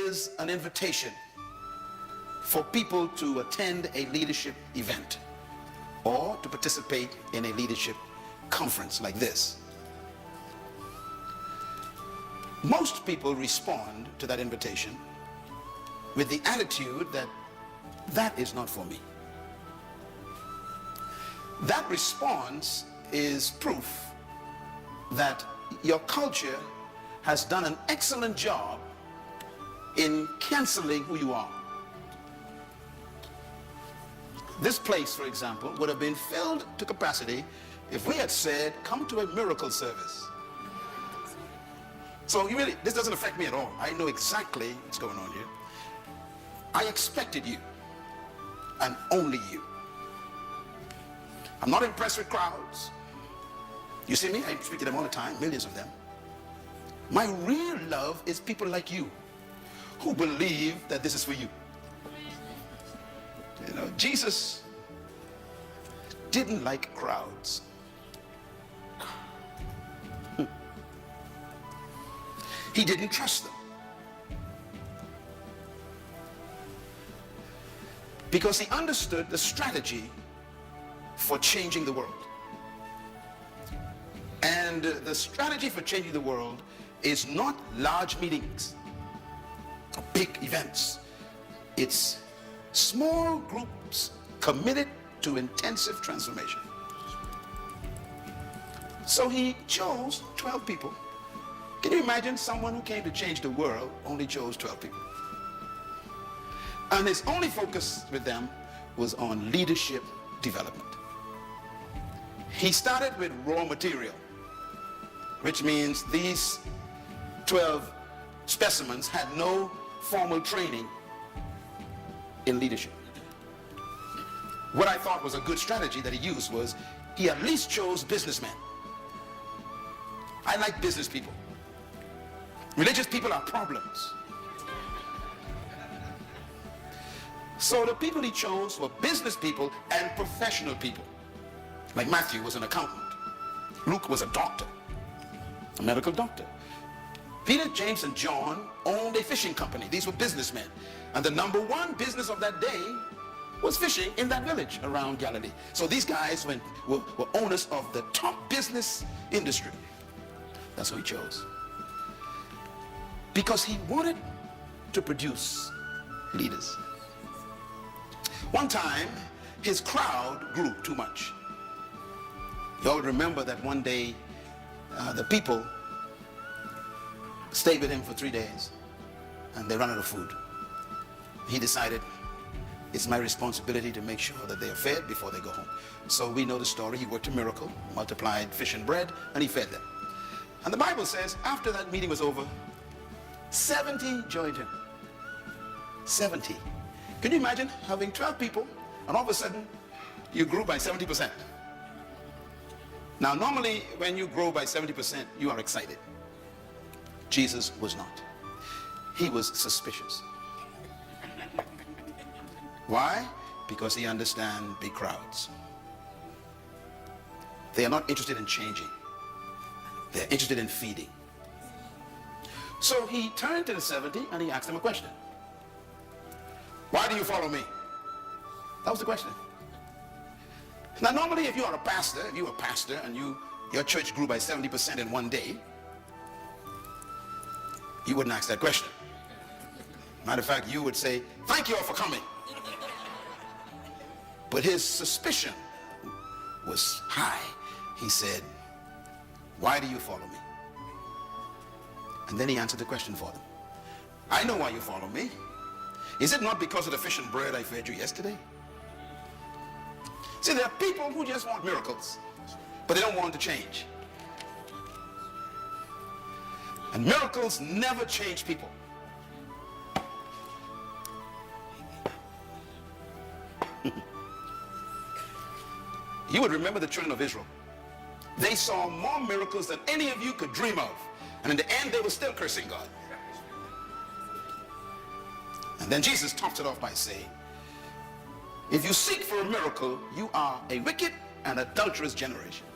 is an invitation for people to attend a leadership event or to participate in a leadership conference like this. Most people respond to that invitation with the attitude that that is not for me. That response is proof that your culture has done an excellent job in canceling who you are. This place, for example, would have been filled to capacity if we had said, come to a miracle service. So this doesn't affect me at all. I know exactly what's going on here. I expected you, and only you. I'm not impressed with crowds. You see me? I speak to them all the time, millions of them. My real love is people like you who believe that this is for you. You know, Jesus didn't like crowds. He didn't trust them. Because he understood the strategy for changing the world. And the strategy for changing the world is not large meetings, big events. It's small groups committed to intensive transformation. So he chose 12 people. Can you imagine someone who came to change the world only chose 12 people? And his only focus with them was on leadership development. He started with raw material, which means these 12 specimens had no formal training in leadership. What I thought was a good strategy that he used was he at least chose businessmen. I like business people. Religious people are problems. So the people he chose were business people and professional people. Like Matthew was an accountant. Luke was a doctor, a medical doctor. Peter, James, and John owned a fishing company. These were businessmen. And the number one business of that day was fishing in that village around Galilee. So these guys were owners of the top business industry. That's who he chose. Because he wanted to produce leaders. One time, his crowd grew too much. You all remember that one day, the people stayed with him for 3 days, and they ran out of food. He decided, it's my responsibility to make sure that they are fed before they go home. So we know the story. He worked a miracle, multiplied fish and bread, and he fed them. And the Bible says, after that meeting was over, 70 joined him. 70. Can you imagine having 12 people, and all of a sudden, you grew by 70%? Now, normally, when you grow by 70%, you are excited. Jesus was not. He was suspicious. Why? Because he understands big crowds. They are not interested in changing. They're interested in feeding. So he turned to the 70 and he asked them a question. Why do you follow me? That was the question. Now, normally, if you are a pastor, if you were a pastor and your church grew by 70% in one day, you wouldn't ask that question. Matter of fact, you would say, thank you all for coming. But his suspicion was high. He said, why do you follow me? And then he answered the question for them. I know why you follow me. Is it not because of the fish and bread I fed you yesterday? See, there are people who just want miracles, but they don't want to change. And miracles never change people. You would remember the children of Israel. They saw more miracles than any of you could dream of. And in the end, they were still cursing God. And then Jesus tops it off by saying, if you seek for a miracle, you are a wicked and adulterous generation.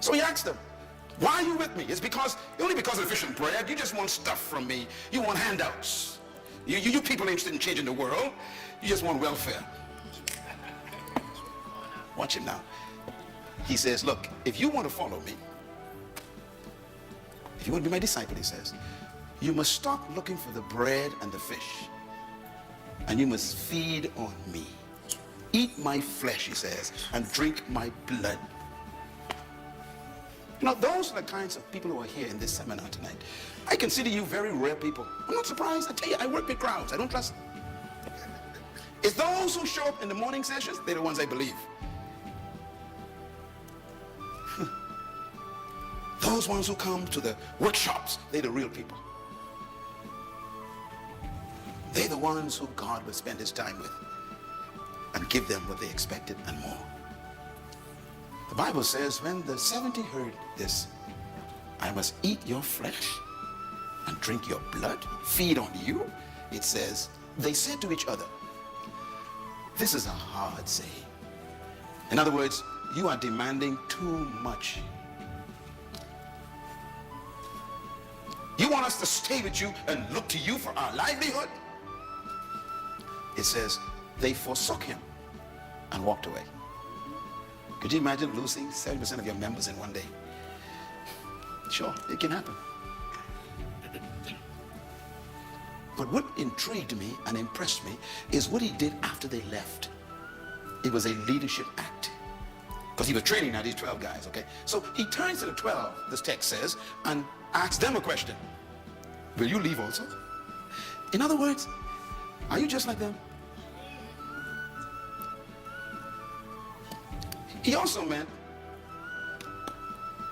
So he asked them, Why are you with me? It's only because of fish and bread. You just want stuff from me. You want handouts. You people interested in changing the world. You just want welfare. Watch him now. He says, look, if you want to follow me, if you want to be my disciple, he says, you must stop looking for the bread and the fish, and you must feed on me. Eat my flesh, he says, and drink my blood. Now, those are the kinds of people who are here in this seminar tonight. I consider you very rare people. I'm not surprised. I tell you, I work with crowds. I don't trust them. It's those who show up in the morning sessions, they're the ones I believe. Those ones who come to the workshops, they're the real people. They're the ones who God will spend his time with and give them what they expected and more. The Bible says when the 70 heard this, I must eat your flesh and drink your blood, feed on you. It says, they said to each other, this is a hard saying. In other words, you are demanding too much. You want us to stay with you and look to you for our livelihood? It says, they forsook him and walked away. Could you imagine losing 70% of your members in one day? Sure, it can happen. But what intrigued me and impressed me is what he did after they left. It was a leadership act. Because he was training now these 12 guys, okay? So he turns to the 12, this text says, and asks them a question. Will you leave also? In other words, are you just like them? He also meant,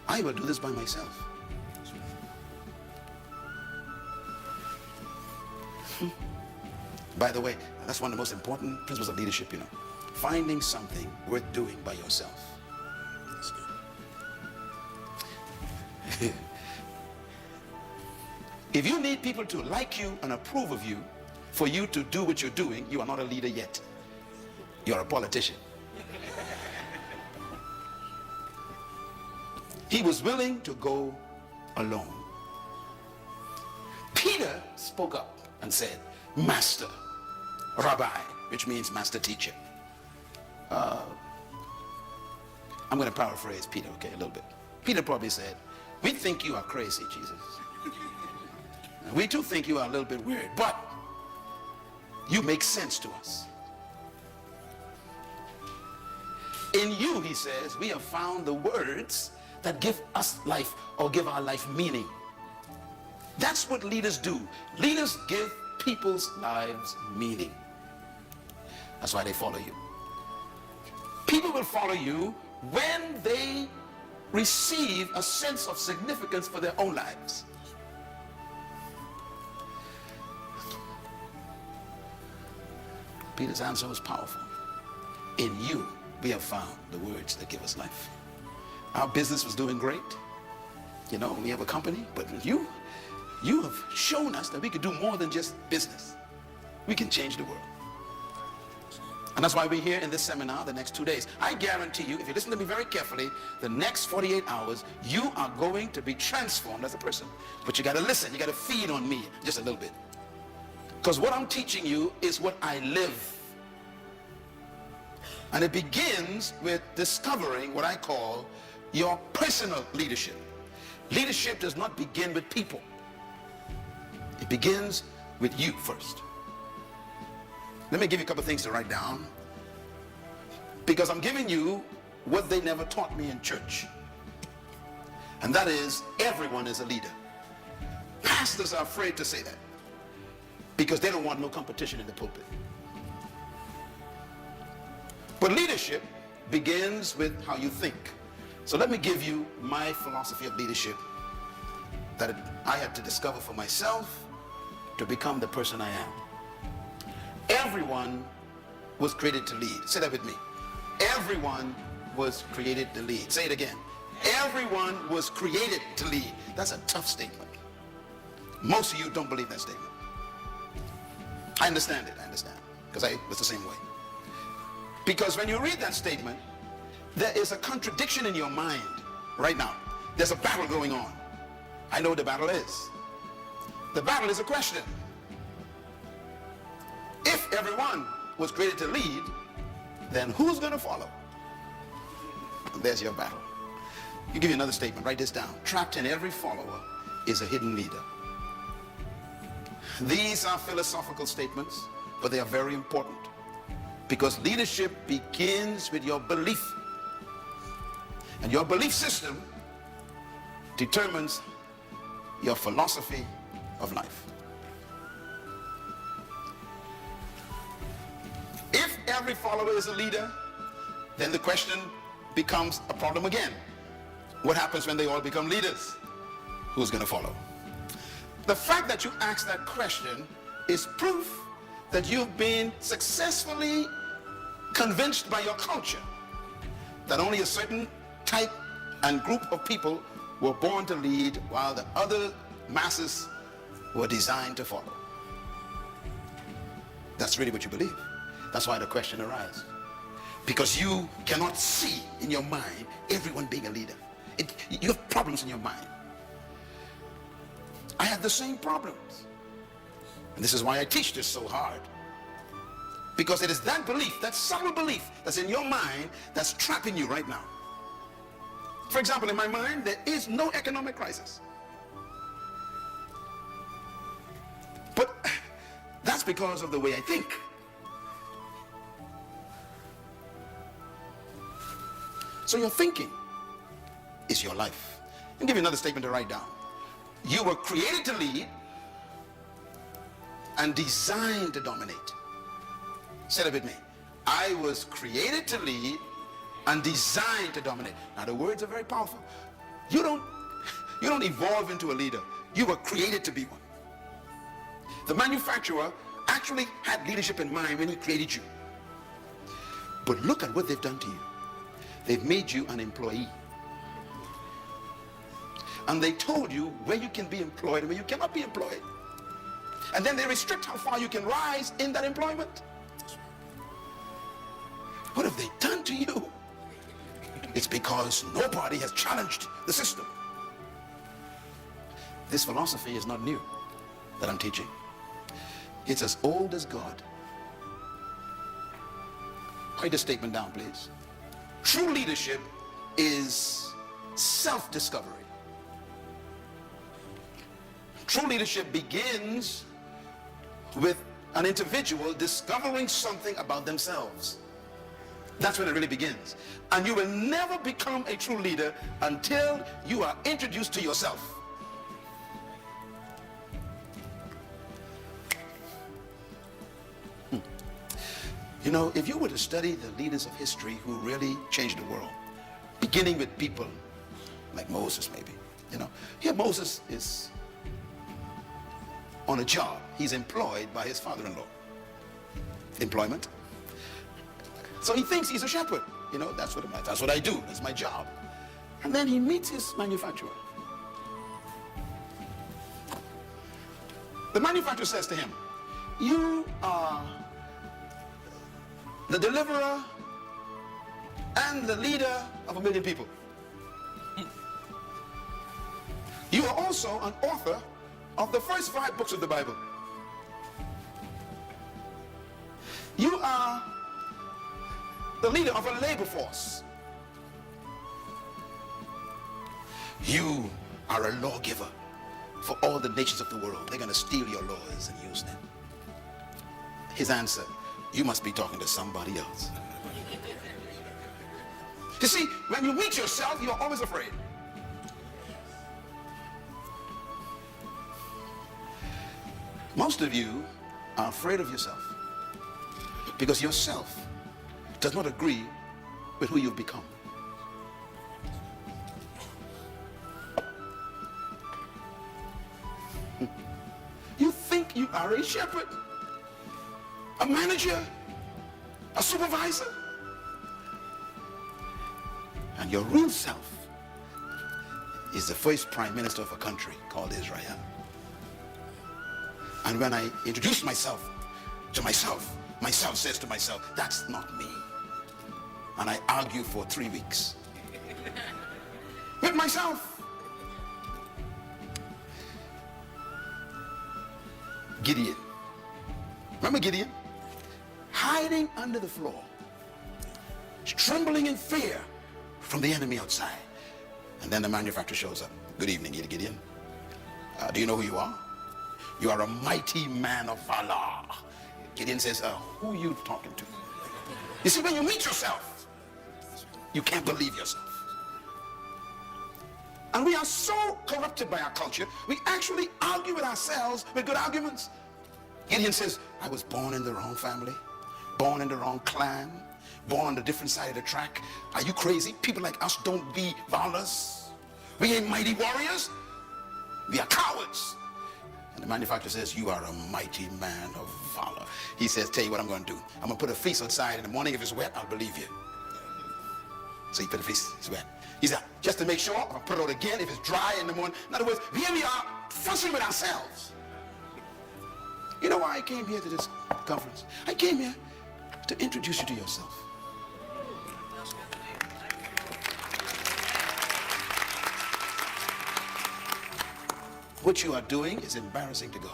I will do this by myself. By the way, that's one of the most important principles of leadership, you know. Finding something worth doing by yourself. That's good. If you need people to like you and approve of you for you to do what you're doing, you are not a leader yet. You're a politician. He was willing to go alone. Peter spoke up and said, Master, Rabbi, which means master teacher. I'm going to paraphrase Peter, okay, a little bit. Peter probably said, we think you are crazy, Jesus. We too think you are a little bit weird, but you make sense to us. In you, he says, we have found the words that give us life or give our life meaning. That's what leaders do. Leaders give people's lives meaning. That's why they follow you. People will follow you when they receive a sense of significance for their own lives. Peter's answer was powerful. In you, we have found the words that give us life. Our business was doing great. You know, we have a company, but you have shown us that we could do more than just business. We can change the world. And that's why we're here in this seminar the next 2 days. I guarantee you, if you listen to me very carefully, the next 48 hours, you are going to be transformed as a person. But you got to listen. You got to feed on me just a little bit. Because what I'm teaching you is what I live. And it begins with discovering what I call your personal leadership. Leadership does not begin with people. It begins with you first. Let me give you a couple things to write down, because I'm giving you what they never taught me in church. And that is, everyone is a leader. Pastors are afraid to say that because they don't want no competition in the pulpit. But leadership begins with how you think. So let me give you my philosophy of leadership that I had to discover for myself to become the person I am. Everyone was created to lead. Say that with me. Everyone was created to lead. Say it again. Everyone was created to lead. That's a tough statement. Most of you don't believe that statement. I understand it. I understand. Because I was the same way. Because when you read that statement, there is a contradiction in your mind right now. There's a battle going on. I know what the battle is. The battle is a question. If everyone was created to lead, then who's going to follow? And there's your battle. You give you another statement. Write this down. Trapped in every follower is a hidden leader. These are philosophical statements, but they are very important because leadership begins with your belief. And your belief system determines your philosophy of life. If every follower is a leader, then the question becomes a problem again. What happens when they all become leaders? Who's going to follow? The fact that you ask that question is proof that you've been successfully convinced by your culture that only a certain type and group of people were born to lead while the other masses were designed to follow. That's really what you believe. That's why the question arises. Because you cannot see in your mind everyone being a leader. You have problems in your mind. I have the same problems. And this is why I teach this so hard. Because it is that belief, that subtle belief that's in your mind that's trapping you right now. For example, in my mind, there is no economic crisis. But that's because of the way I think. So your thinking is your life. I'll give you another statement to write down. You were created to lead and designed to dominate. Say it with me. I was created to lead and designed to dominate. Now the words are very powerful. You don't evolve into a leader. You were created to be one. The manufacturer actually had leadership in mind when he created you. But look at what they've done to you. They've made you an employee. And they told you where you can be employed and where you cannot be employed. And then they restrict how far you can rise in that employment. What have they done to you? It's because nobody has challenged the system. This philosophy is not new that I'm teaching. It's as old as God. Write this statement down, please. True leadership is self-discovery. True leadership begins with an individual discovering something about themselves. That's when it really begins. And you will never become a true leader until you are introduced to yourself. You know, if you were to study the leaders of history who really changed the world, beginning with people like Moses maybe, you know, here Moses is on a job. He's employed by his father-in-law. Employment. So he thinks he's a shepherd. You know, that's what I do. That's my job. And then he meets his manufacturer. The manufacturer says to him, you are the deliverer and the leader of 1 million people. You are also an author of the first 5 books of the Bible. You are the leader of a labor force. You are a lawgiver for all the nations of the world. They're going to steal your laws and use them. His answer, you must be talking to somebody else. You see, when you meet yourself, you're always afraid. Most of you are afraid of yourself because yourself does not agree with who you've become. You think you are a shepherd, a manager, a supervisor, and your real self is the first prime minister of a country called Israel. And when I introduce myself to myself, myself says to myself, that's not me. And I argue for 3 weeks with myself. Gideon. Remember Gideon? Hiding under the floor, trembling in fear from the enemy outside. And then the manufacturer shows up. Good evening, Gideon. Do you know who you are? You are a mighty man of valor. Gideon says, who are you talking to? You see, when you meet yourself, you can't believe yourself. And we are so corrupted by our culture, we actually argue with ourselves with good arguments. Gideon says, I was born in the wrong family, born in the wrong clan, born on the different side of the track. Are you crazy? People like us don't be valors. We ain't mighty warriors. We are cowards. And the manufacturer says, you are a mighty man of valor. He says, tell you what I'm going to do. I'm going to put a fleece outside in the morning. If it's wet, I'll believe you. So he put a fleece, it's wet. He said, just to make sure, I'll put it out again if it's dry in the morning. In other words, here we are fussing with ourselves. You know why I came here to this conference? I came here to introduce you to yourself. What you are doing is embarrassing to God.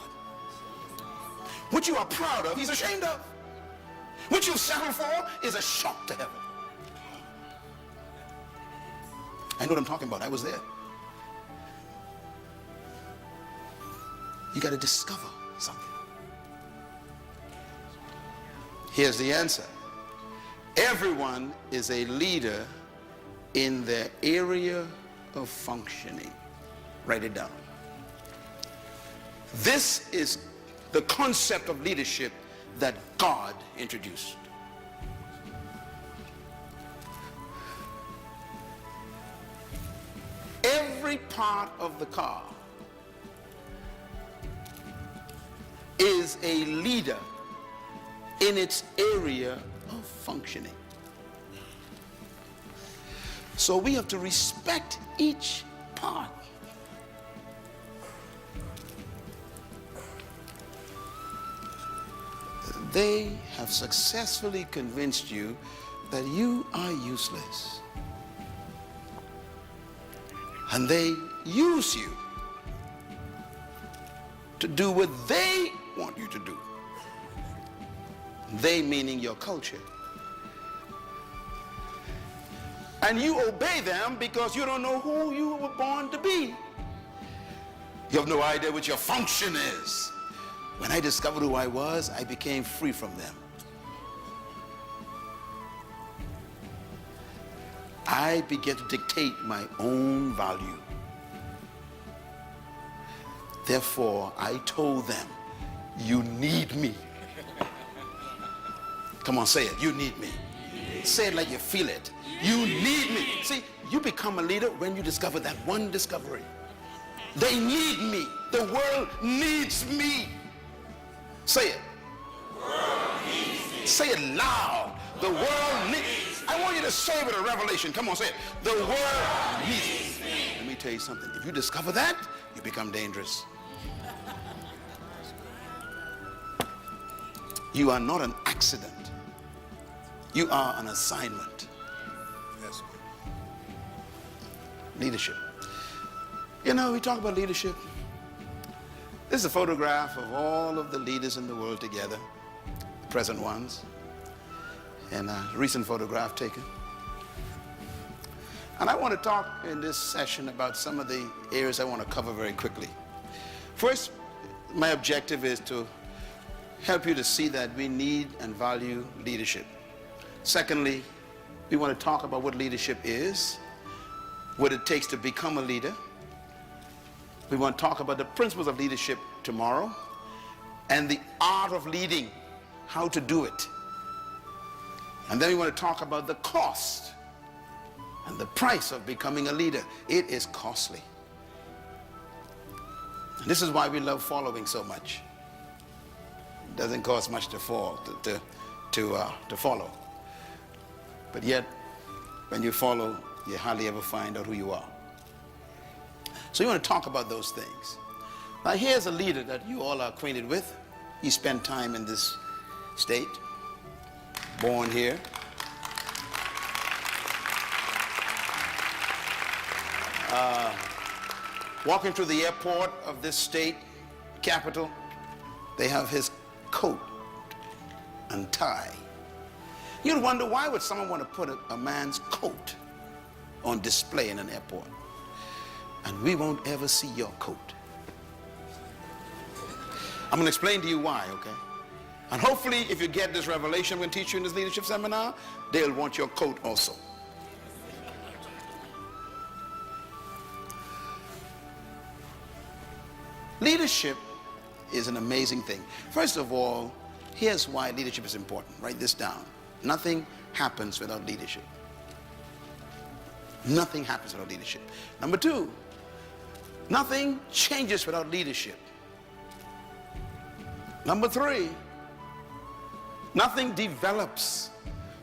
What you are proud of, he's ashamed of. What you've settled for is a shock to heaven. I know what I'm talking about. I was there. You got to discover something. Here's the answer. Everyone is a leader in their area of functioning. Write it down. This is the concept of leadership that God introduced. Every part of the car is a leader in its area of functioning. So we have to respect each part. They have successfully convinced you that you are useless. And they use you to do what they want you to do. They meaning your culture. And you obey them because you don't know who you were born to be. You have no idea what your function is. When I discovered who I was, I became free from them. I began to dictate my own value. Therefore, I told them, you need me. Come on, say it. You need me. Say it like you feel it. You need me. See, you become a leader when you discover that one discovery. They need me. The world needs me. Say it. The world needs me. Say it loud. The world needs. I want you to say it with a revelation. Come on, say it. The world needs me. Let me tell you something. If you discover that, you become dangerous. You are not an accident. You are an assignment. Yes. Leadership. You know, we talk about leadership. This is a photograph of all of the leaders in the world together, the present ones, and a recent photograph taken. And I want to talk in this session about some of the areas I want to cover very quickly. First, my objective is to help you to see that we need and value leadership. Secondly, we want to talk about what leadership is, what it takes to become a leader. We want to talk about the principles of leadership tomorrow and the art of leading, how to do it. And then we want to talk about the cost and the price of becoming a leader. It is costly. And this is why we love following so much. It doesn't cost much to follow. But yet, when you follow, you hardly ever find out who you are. So you want to talk about those things. Now here's a leader that you all are acquainted with. He spent time in this state, born here. Walking through the airport of this state capital, They have his coat and tie. You'd wonder, why would someone want to put a man's coat on display in an airport? And we won't ever see your coat. I'm going to explain to you why, okay? And hopefully, if you get this revelation I'm going to teach you in this leadership seminar, they'll want your coat also. Leadership is an amazing thing. First of all, here's why leadership is important. Write this down. Nothing happens without leadership. Nothing happens without leadership. Number two, nothing changes without leadership. Number three, nothing develops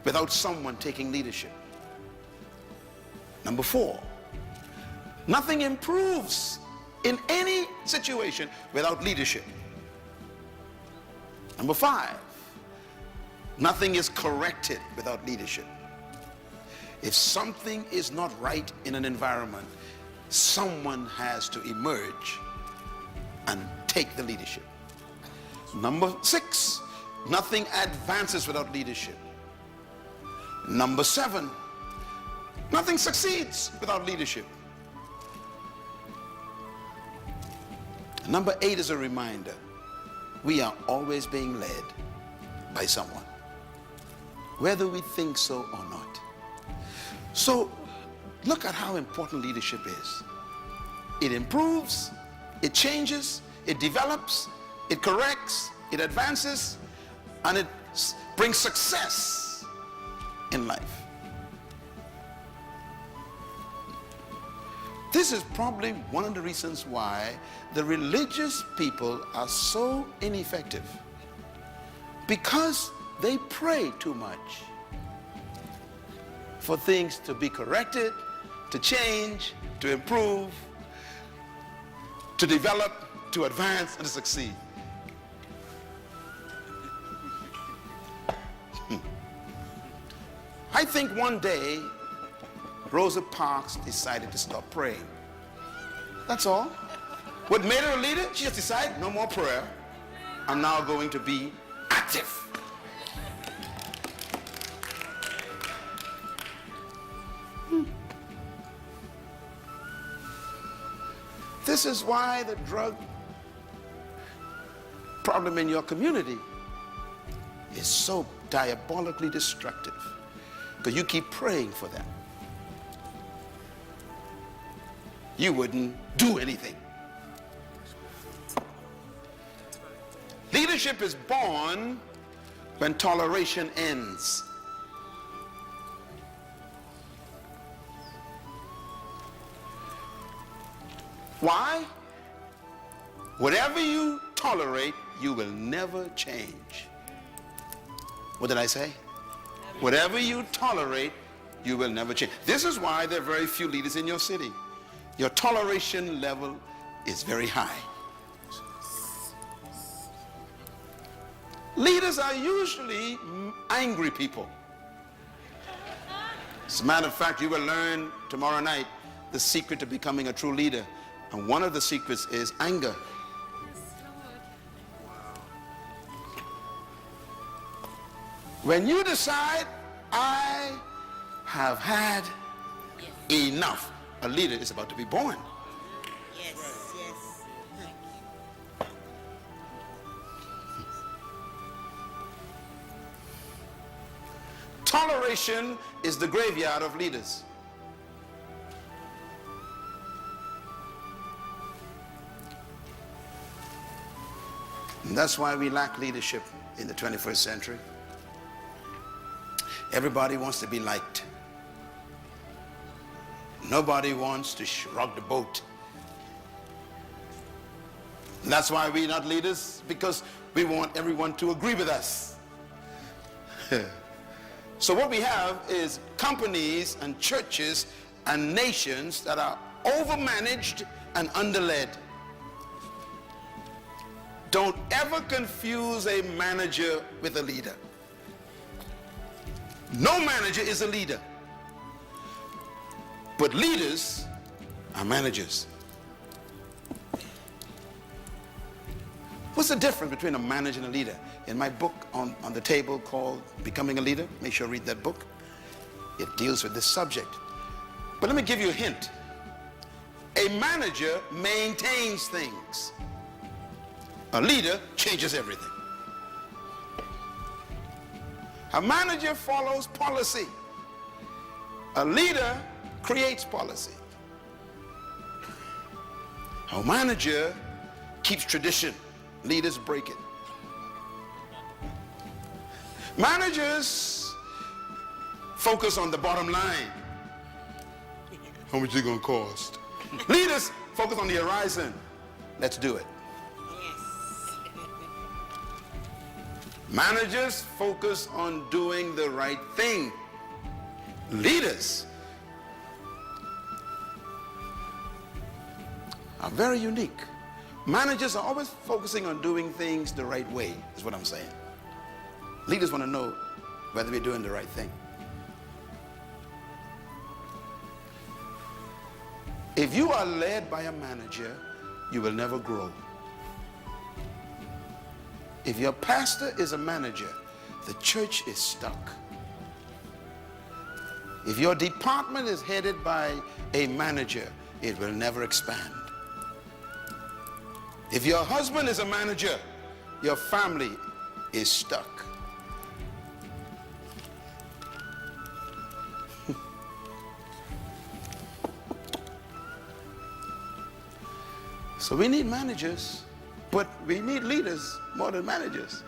without someone taking leadership. Number four, nothing improves in any situation without leadership. Number five, nothing is corrected without leadership. If something is not right in an environment, someone has to emerge and take the leadership. Number six, nothing advances without leadership. Number seven, nothing succeeds without leadership. Number eight is a reminder. We are always being led by someone, whether we think so or not. So look at how important leadership is. It improves, it changes, it develops, it corrects, it advances, and it brings success in life. This is probably one of the reasons why the religious people are so ineffective, because they pray too much for things to be corrected, to change, to improve, to develop, to advance, and to succeed. I think one day Rosa Parks decided to stop praying. That's all. What made her a leader? She just decided, no more prayer. I'm now going to be active. This is why the drug problem in your community is so diabolically destructive, because you keep praying for them. You wouldn't do anything. Leadership is born when toleration ends. Why? Whatever you tolerate, you will never change. What did I say? Whatever you tolerate, you will never change. This is why there are very few leaders in your city. Your toleration level is very high. Leaders are usually angry people. As a matter of fact, you will learn tomorrow night the secret to becoming a true leader. And one of the secrets is anger. When you decide, I have had enough, a leader is about to be born. Yes, yes. Thank you. Toleration is the graveyard of leaders. And that's why we lack leadership in the 21st century. Everybody wants to be liked. Nobody wants to rock the boat. And that's why we're not leaders, because we want everyone to agree with us. So what we have is companies and churches and nations that are overmanaged and underled. Don't ever confuse a manager with a leader. No manager is a leader. But leaders are managers. What's the difference between a manager and a leader? In my book on the table called Becoming a Leader, make sure you read that book. It deals with this subject. But let me give you a hint. A manager maintains things. A leader changes everything. A manager follows policy. A leader creates policy. A manager keeps tradition. Leaders break it. Managers focus on the bottom line. How much is it going to cost? Leaders focus on the horizon. Let's do it. Yes. Managers focus on doing the right thing. Leaders are very unique. Managers are always focusing on doing things the right way, is what I'm saying. Leaders want to know whether we're doing the right thing. If you are led by a manager, you will never grow. If your pastor is a manager, the church is stuck. If your department is headed by a manager, it will never expand. If your husband is a manager, your family is stuck. So we need managers, but we need leaders more than managers.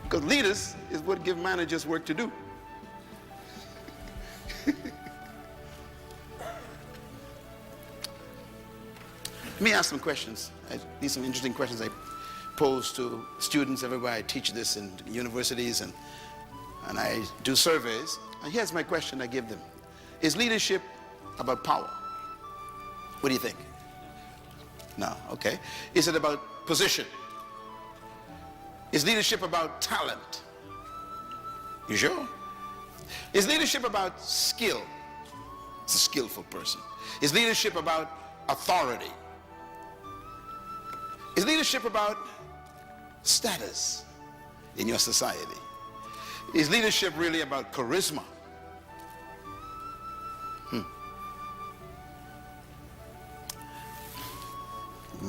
Because leaders is what give managers work to do. Let me ask some questions. These are some interesting questions I pose to students everywhere. I teach this in universities and I do surveys. And here's my question I give them. Is leadership about power? What do you think? No, okay. Is it about position? Is leadership about talent? You sure? Is leadership about skill? It's a skillful person. Is leadership about authority? Is leadership about status in your society? Is leadership really about charisma?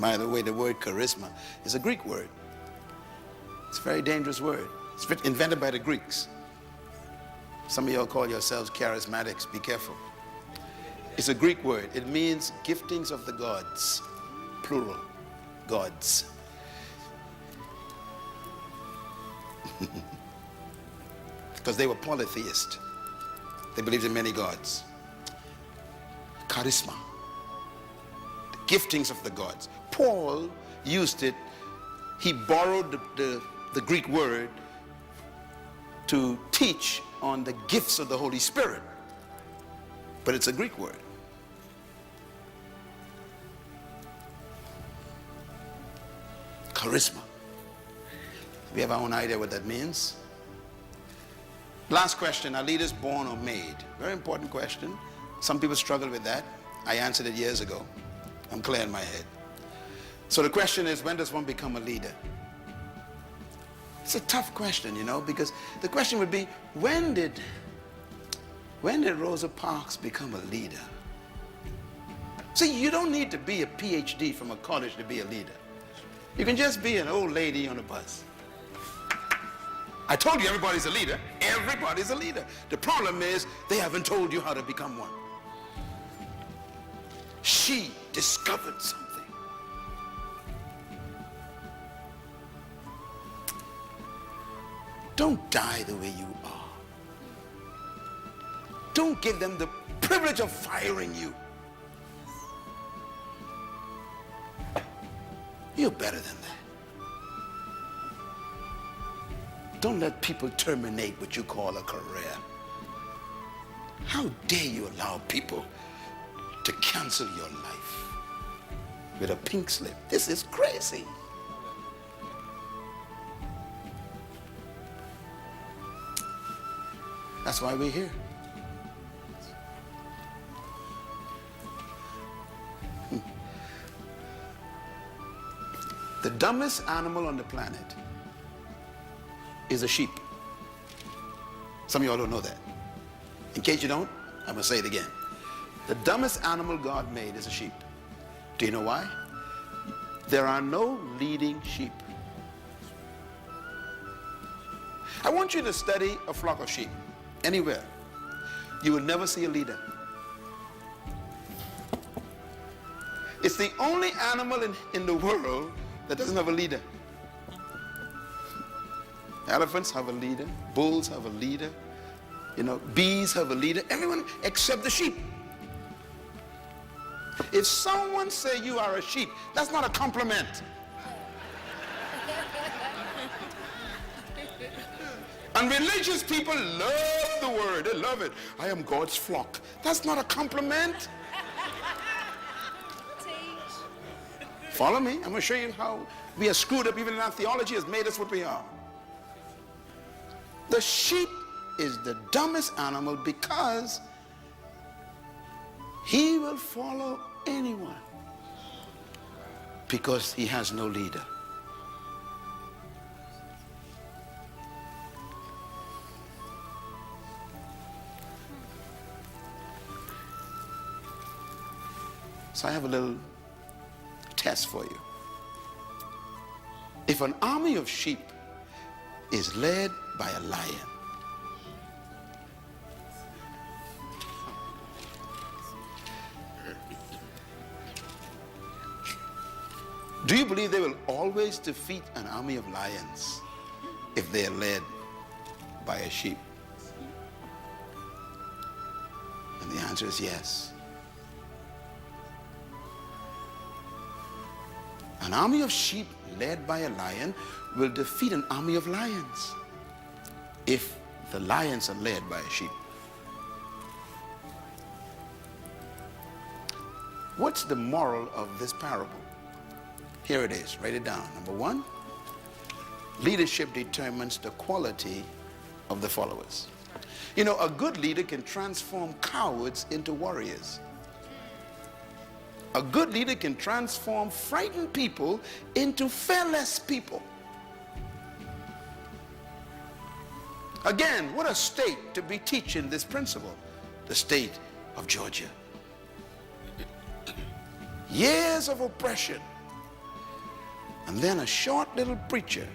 By the way, the word charisma is a Greek word. It's a very dangerous word. It's invented by the Greeks. Some of y'all call yourselves charismatics. Be careful. It's a Greek word. It means giftings of the gods, plural, gods. Because they were polytheist. They believed in many gods. Charisma. The giftings of the gods. Paul used it. He borrowed the Greek word to teach on the gifts of the Holy Spirit. But it's a Greek word. Charisma. We have our own idea what that means. Last question, are leaders born or made? Very important question. Some people struggle with that. I answered it years ago. I'm clear in my head. So the question is, when does one become a leader? It's a tough question, you know, because the question would be, when did Rosa Parks become a leader? See, you don't need to be a PhD from a college to be a leader. You can just be an old lady on a bus. I told you everybody's a leader. Everybody's a leader. The problem is they haven't told you how to become one. She discovered something. Don't die the way you are. Don't give them the privilege of firing you. You're better than that. Don't let people terminate what you call a career. How dare you allow people to cancel your life with a pink slip? This is crazy. That's why we're here. The dumbest animal on the planet is a sheep. Some of y'all don't know that. In case you don't, I'm going to say it again. The dumbest animal God made is a sheep. Do you know why? There are no leading sheep. I want you to study a flock of sheep anywhere. You will never see a leader. It's the only animal in the world that doesn't have a leader. Elephants have a leader. Bulls have a leader. You know, bees have a leader. Everyone except the sheep. If someone say you are a sheep, that's not a compliment. And religious people love the word. They love it. I am God's flock. That's not a compliment. Follow me. I'm going to show you how we are screwed up. Even in our theology has made us what we are. The sheep is the dumbest animal because he will follow anyone because he has no leader. So I have a little test for you. If an army of sheep is led by a lion, do you believe they will always defeat an army of lions if they are led by a sheep? And the answer is yes. An army of sheep led by a lion will defeat an army of lions if the lions are led by a sheep. What's the moral of this parable? Here it is. Write it down. Number one, leadership determines the quality of the followers. You know, a good leader can transform cowards into warriors. A good leader can transform frightened people into fearless people. Again, what a state to be teaching this principle. The state of Georgia. Years of oppression. And then a short little preacher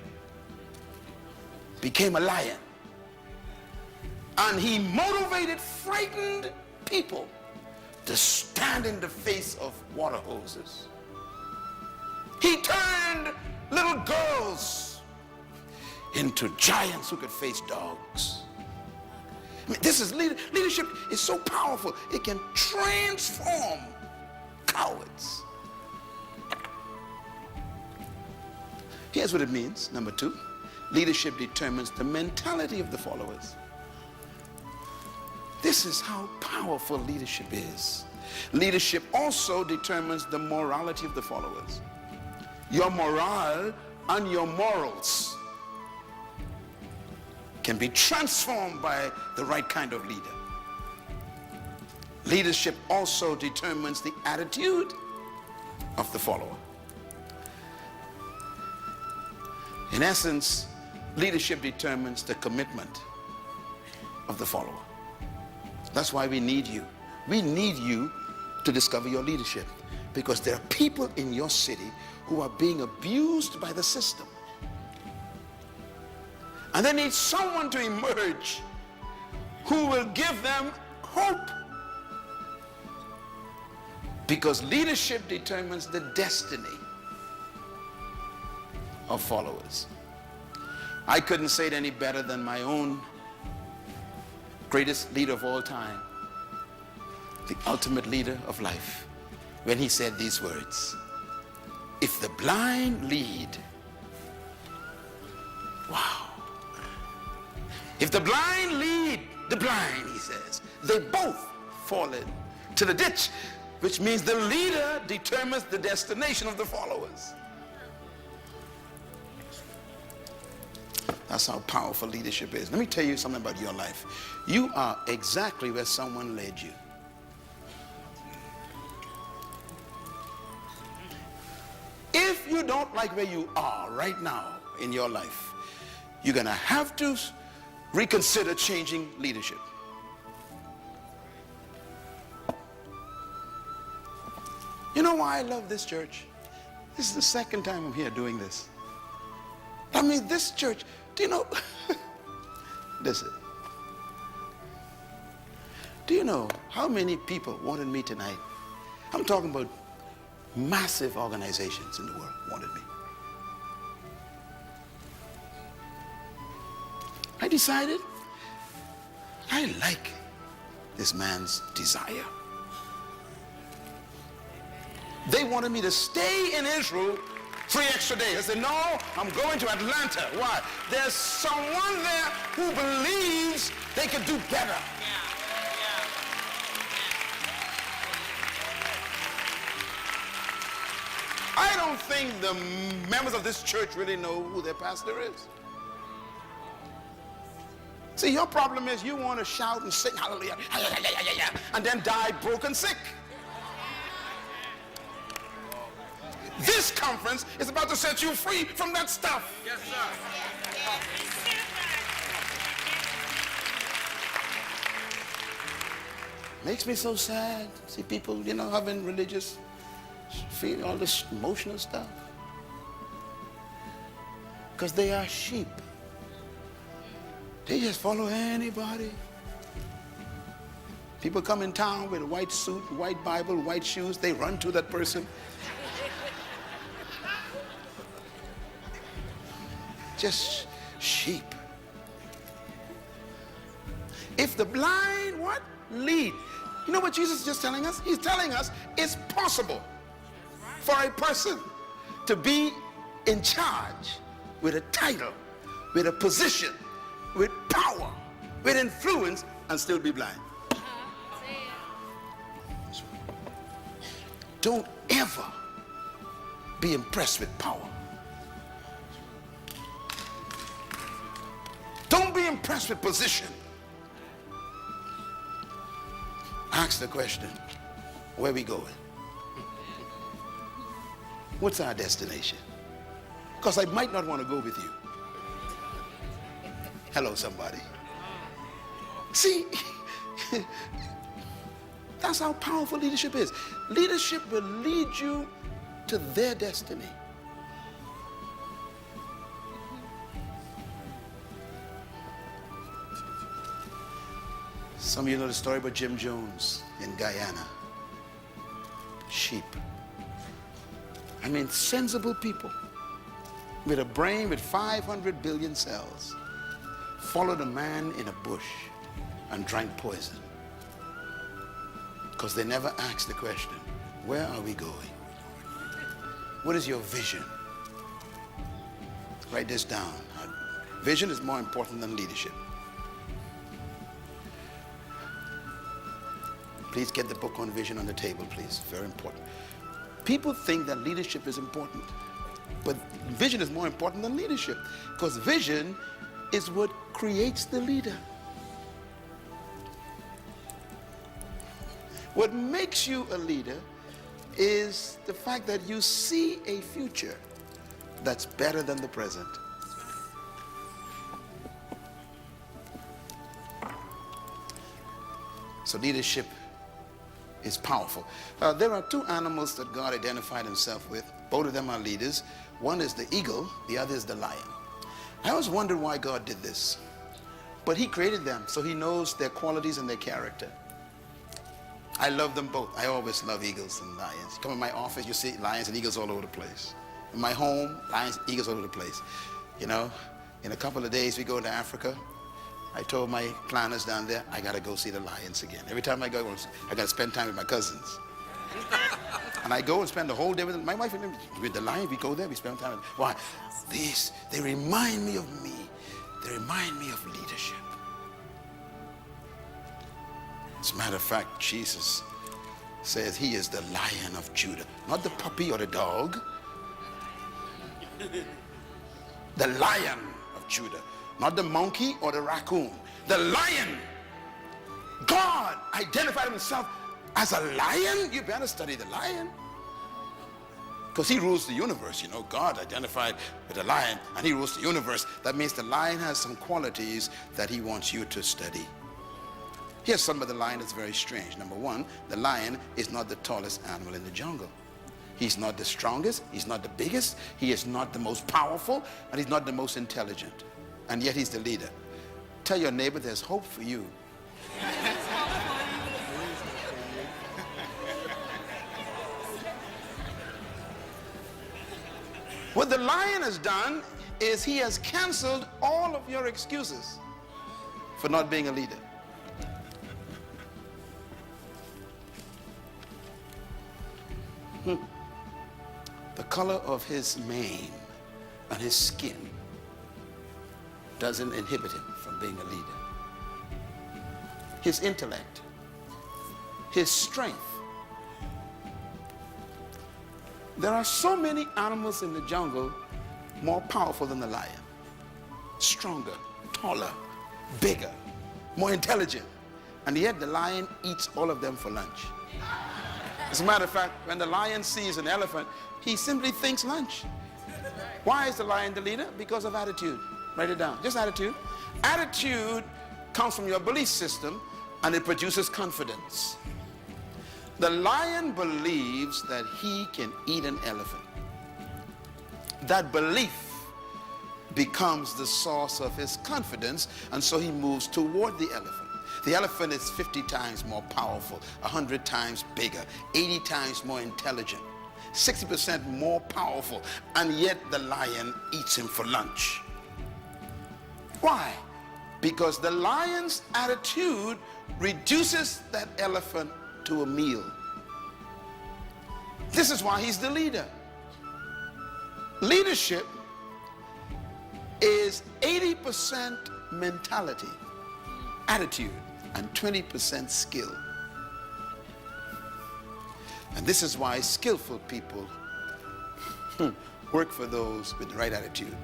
became a lion. And he motivated frightened people to stand in the face of water hoses. He turned little girls into giants who could face dogs. I mean, this is leadership is so powerful. It can transform cowards. Here's what it means. Number two, leadership determines the mentality of the followers. This is how powerful leadership is. Leadership also determines the morality of the followers. Your morale and your morals can be transformed by the right kind of leader. Leadership also determines the attitude of the follower. In essence, leadership determines the commitment of the follower. That's why we need you. We need you to discover your leadership, because there are people in your city who are being abused by the system. And they need someone to emerge who will give them hope. Because leadership determines the destiny of followers. I couldn't say it any better than my own greatest leader of all time, the ultimate leader of life, when he said these words: if the blind lead, wow. If the blind lead the blind, he says, they both fall into the ditch, which means the leader determines the destination of the followers. That's how powerful leadership is. Let me tell you something about your life. You are exactly where someone led you. If you you don't like where you are right now in your life, you're going to have to reconsider changing leadership. You know why I love this church? This is the second time I'm here doing this. I mean, this church, do you know, listen, do you know how many people wanted me tonight? I'm talking about massive organizations in the world wanted me. I decided I like this man's desire. They wanted me to stay in Israel 3 extra days. I said, no, I'm going to Atlanta. Why? There's someone there who believes they could do better. I don't think the members of this church really know who their pastor is. See, your problem is you want to shout and sing hallelujah, and then die broken sick. This conference is about to set you free from that stuff. Yes, sir. Makes me so sad. See people, having religious, feeling all this emotional stuff. Because they are sheep. They just follow anybody. People come in town with a white suit, white Bible, white shoes. They run to that person. Just sheep. If the blind, what? Lead. You know what Jesus is just telling us? He's telling us it's possible for a person to be in charge with a title, with a position, with power, with influence, and still be blind. Don't ever be impressed with power. Don't be impressed with position. Ask the question, where are we going? What's our destination? Because I might not want to go with you. Hello, somebody. See, that's how powerful leadership is. Leadership will lead you to their destiny. Some of you know the story about Jim Jones in Guyana. Sheep. I mean, sensible people with a brain with 500 billion cells followed a man in a bush and drank poison. Because they never asked the question, where are we going? What is your vision? Write this down. Vision is more important than leadership. Please get the book on vision on the table, please. Very important. People think that leadership is important, but vision is more important than leadership, because vision is what creates the leader. What makes you a leader is the fact that you see a future that's better than the present. So leadership is powerful. There are two animals that God identified himself with. Both of them are leaders. One is the eagle, the other is the lion. I always wondered why God did this. But he created them, so he knows their qualities and their character. I love them both. I always love eagles and lions. You come in my office, you see lions and eagles all over the place. In my home, lions, eagles all over the place. You know, in a couple of days we go to Africa. I told my planners down there, I gotta go see the lions again. Every time I go, I gotta spend time with my cousins. And I go and spend the whole day with them. My wife and them, with the lion, we go there, we spend time with them. Why? They remind me of me. They remind me of leadership. As a matter of fact, Jesus says he is the Lion of Judah. Not the puppy or the dog. The Lion of Judah. Not the monkey or the raccoon. The lion. God identified himself as a lion. You better study the lion. Because he rules the universe. You know, God identified with the lion and he rules the universe. That means the lion has some qualities that he wants you to study. Here's some of the lion that's very strange. Number one, the lion is not the tallest animal in the jungle. He's not the strongest, he's not the biggest, he is not the most powerful, and he's not the most intelligent. And yet he's the leader. Tell your neighbor there's hope for you. What the lion has done is he has canceled all of your excuses for not being a leader. The color of his mane and his skin doesn't inhibit him from being a leader. His intellect, his strength. There are so many animals in the jungle more powerful than the lion. Stronger, taller, bigger, more intelligent. And yet the lion eats all of them for lunch. As a matter of fact, when the lion sees an elephant, he simply thinks lunch. Why is the lion the leader? Because of attitude. Write it down. Just attitude. Attitude comes from your belief system and it produces confidence. The lion believes that he can eat an elephant. That belief becomes the source of his confidence, and so he moves toward the elephant. The elephant is 50 times more powerful, 100 times bigger, 80 times more intelligent, 60% more powerful, and yet the lion eats him for lunch. Why? Because the lion's attitude reduces that elephant to a meal. This is why he's the leader. Leadership is 80% mentality, attitude, and 20% skill. And this is why skillful people work for those with the right attitude.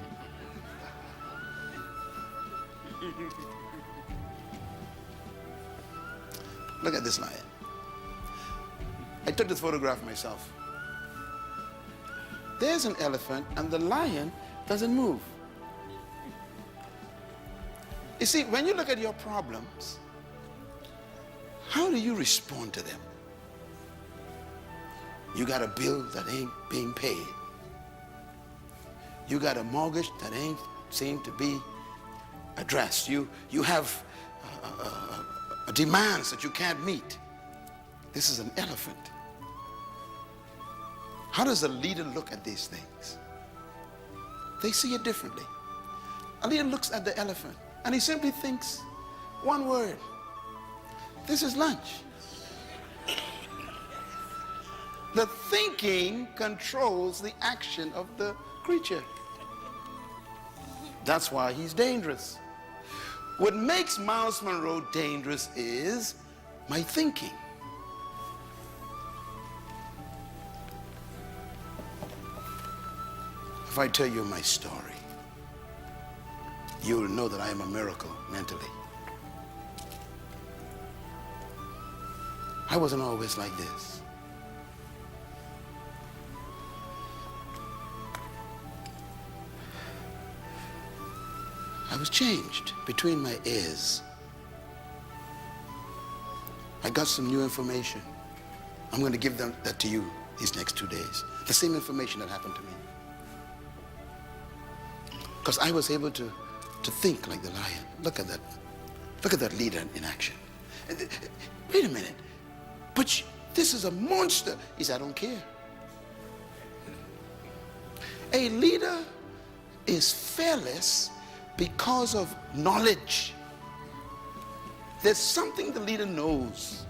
Look at this lion. I took this photograph myself. There's an elephant and the lion doesn't move. You see, when you look at your problems, how do you respond to them? You got a bill that ain't being paid. You got a mortgage that ain't seem to be addressed. You have demands that you can't meet. This is an elephant. How does a leader look at these things? They see it differently. A leader looks at the elephant and he simply thinks one word: this is lunch. The thinking controls the action of the creature. That's why he's dangerous. What makes Myles Munroe dangerous is my thinking. If I tell you my story, you'll know that I am a miracle mentally. I wasn't always like this. I was changed between my ears. I got some new information. I'm going to give that to you these next 2 days. The same information that happened to me. Because I was able to think like the lion. Look at that. Look at that leader in action. Wait a minute. But this is a monster. He said, I don't care. A leader is fearless because of knowledge. There's something the leader knows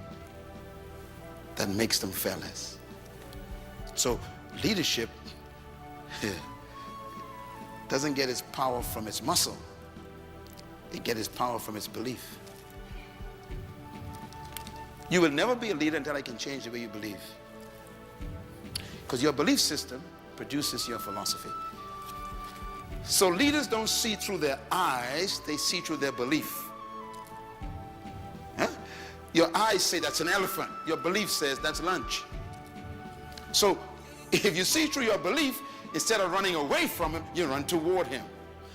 that makes them fearless. So leadership doesn't get its power from its muscle. It gets its power from its belief. You will never be a leader until I can change the way you believe. Because your belief system produces your philosophy. So leaders don't see through their eyes, they see through their belief. Huh? Your eyes say that's an elephant. Your belief says that's lunch. So If you see through your belief, instead of running away from him, you run toward him.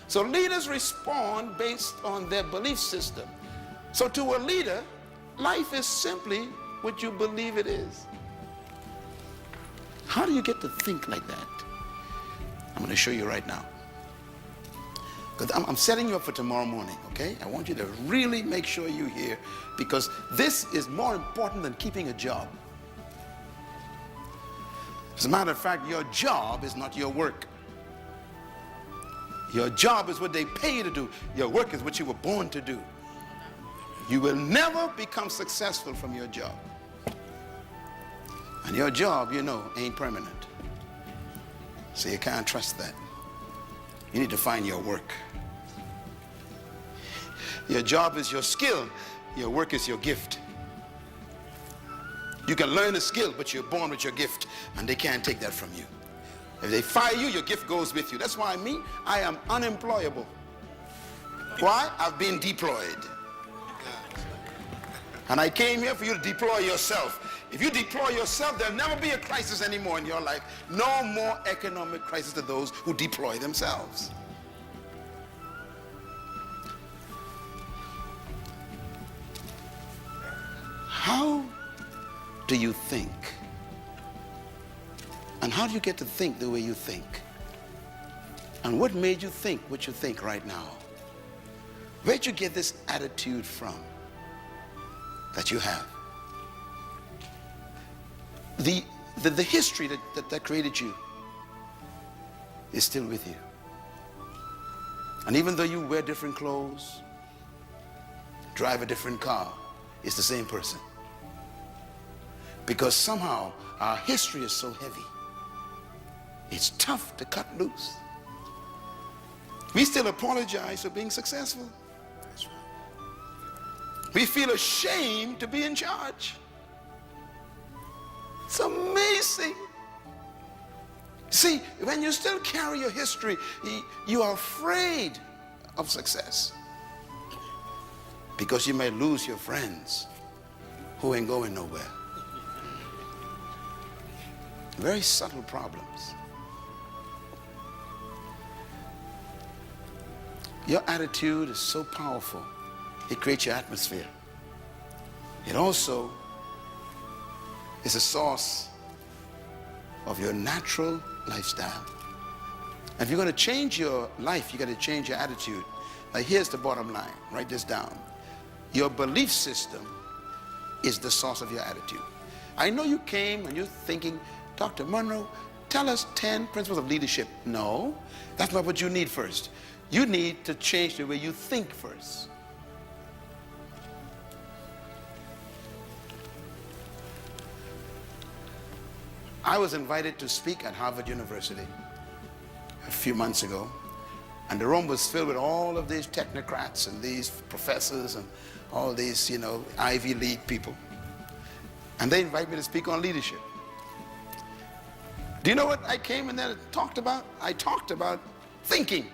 So leaders respond based on their belief system. So to a leader, life is simply what you believe it is. How do you get to think like that? I'm going to show you right now. Because I'm setting you up for tomorrow morning, okay? I want you to really make sure you're here, because this is more important than keeping a job. As a matter of fact, your job is not your work. Your job is what they pay you to do. Your work is what you were born to do. You will never become successful from your job. And your job, you know, ain't permanent. So you can't trust that. You need to find your work. Your job is your skill. Your work is your gift. You can learn a skill, but you're born with your gift, and they can't take that from you. If they fire you, your gift goes with you. That's why I am unemployable. Why? I've been deployed. And I came here for you to deploy yourself. If you deploy yourself, there'll never be a crisis anymore in your life. No more economic crisis to those who deploy themselves. How do you think? And how do you get to think the way you think? And what made you think what you think right now? Where'd you get this attitude from that you have? The history that created you is still with you. And even though you wear different clothes, drive a different car, it's the same person. Because somehow our history is so heavy. It's tough to cut loose. We still apologize for being successful. We feel ashamed to be in charge. It's amazing. See, when you still carry your history, you are afraid of success. Because you may lose your friends who ain't going nowhere. Very subtle problems. Your attitude is so powerful. It creates your atmosphere. It also is a source of your natural lifestyle. And if you're going to change your life, you got to change your attitude. Now here's the bottom line. Write this down. Your belief system is the source of your attitude. I know you came and you're thinking, Dr. Munroe, tell us 10 principles of leadership. No, that's not what you need first. You need to change the way you think first. I was invited to speak at Harvard University a few months ago, and the room was filled with all of these technocrats and these professors and all these, you know, Ivy League people. And they invited me to speak on leadership. Do you know what I came in there and talked about? I talked about thinking.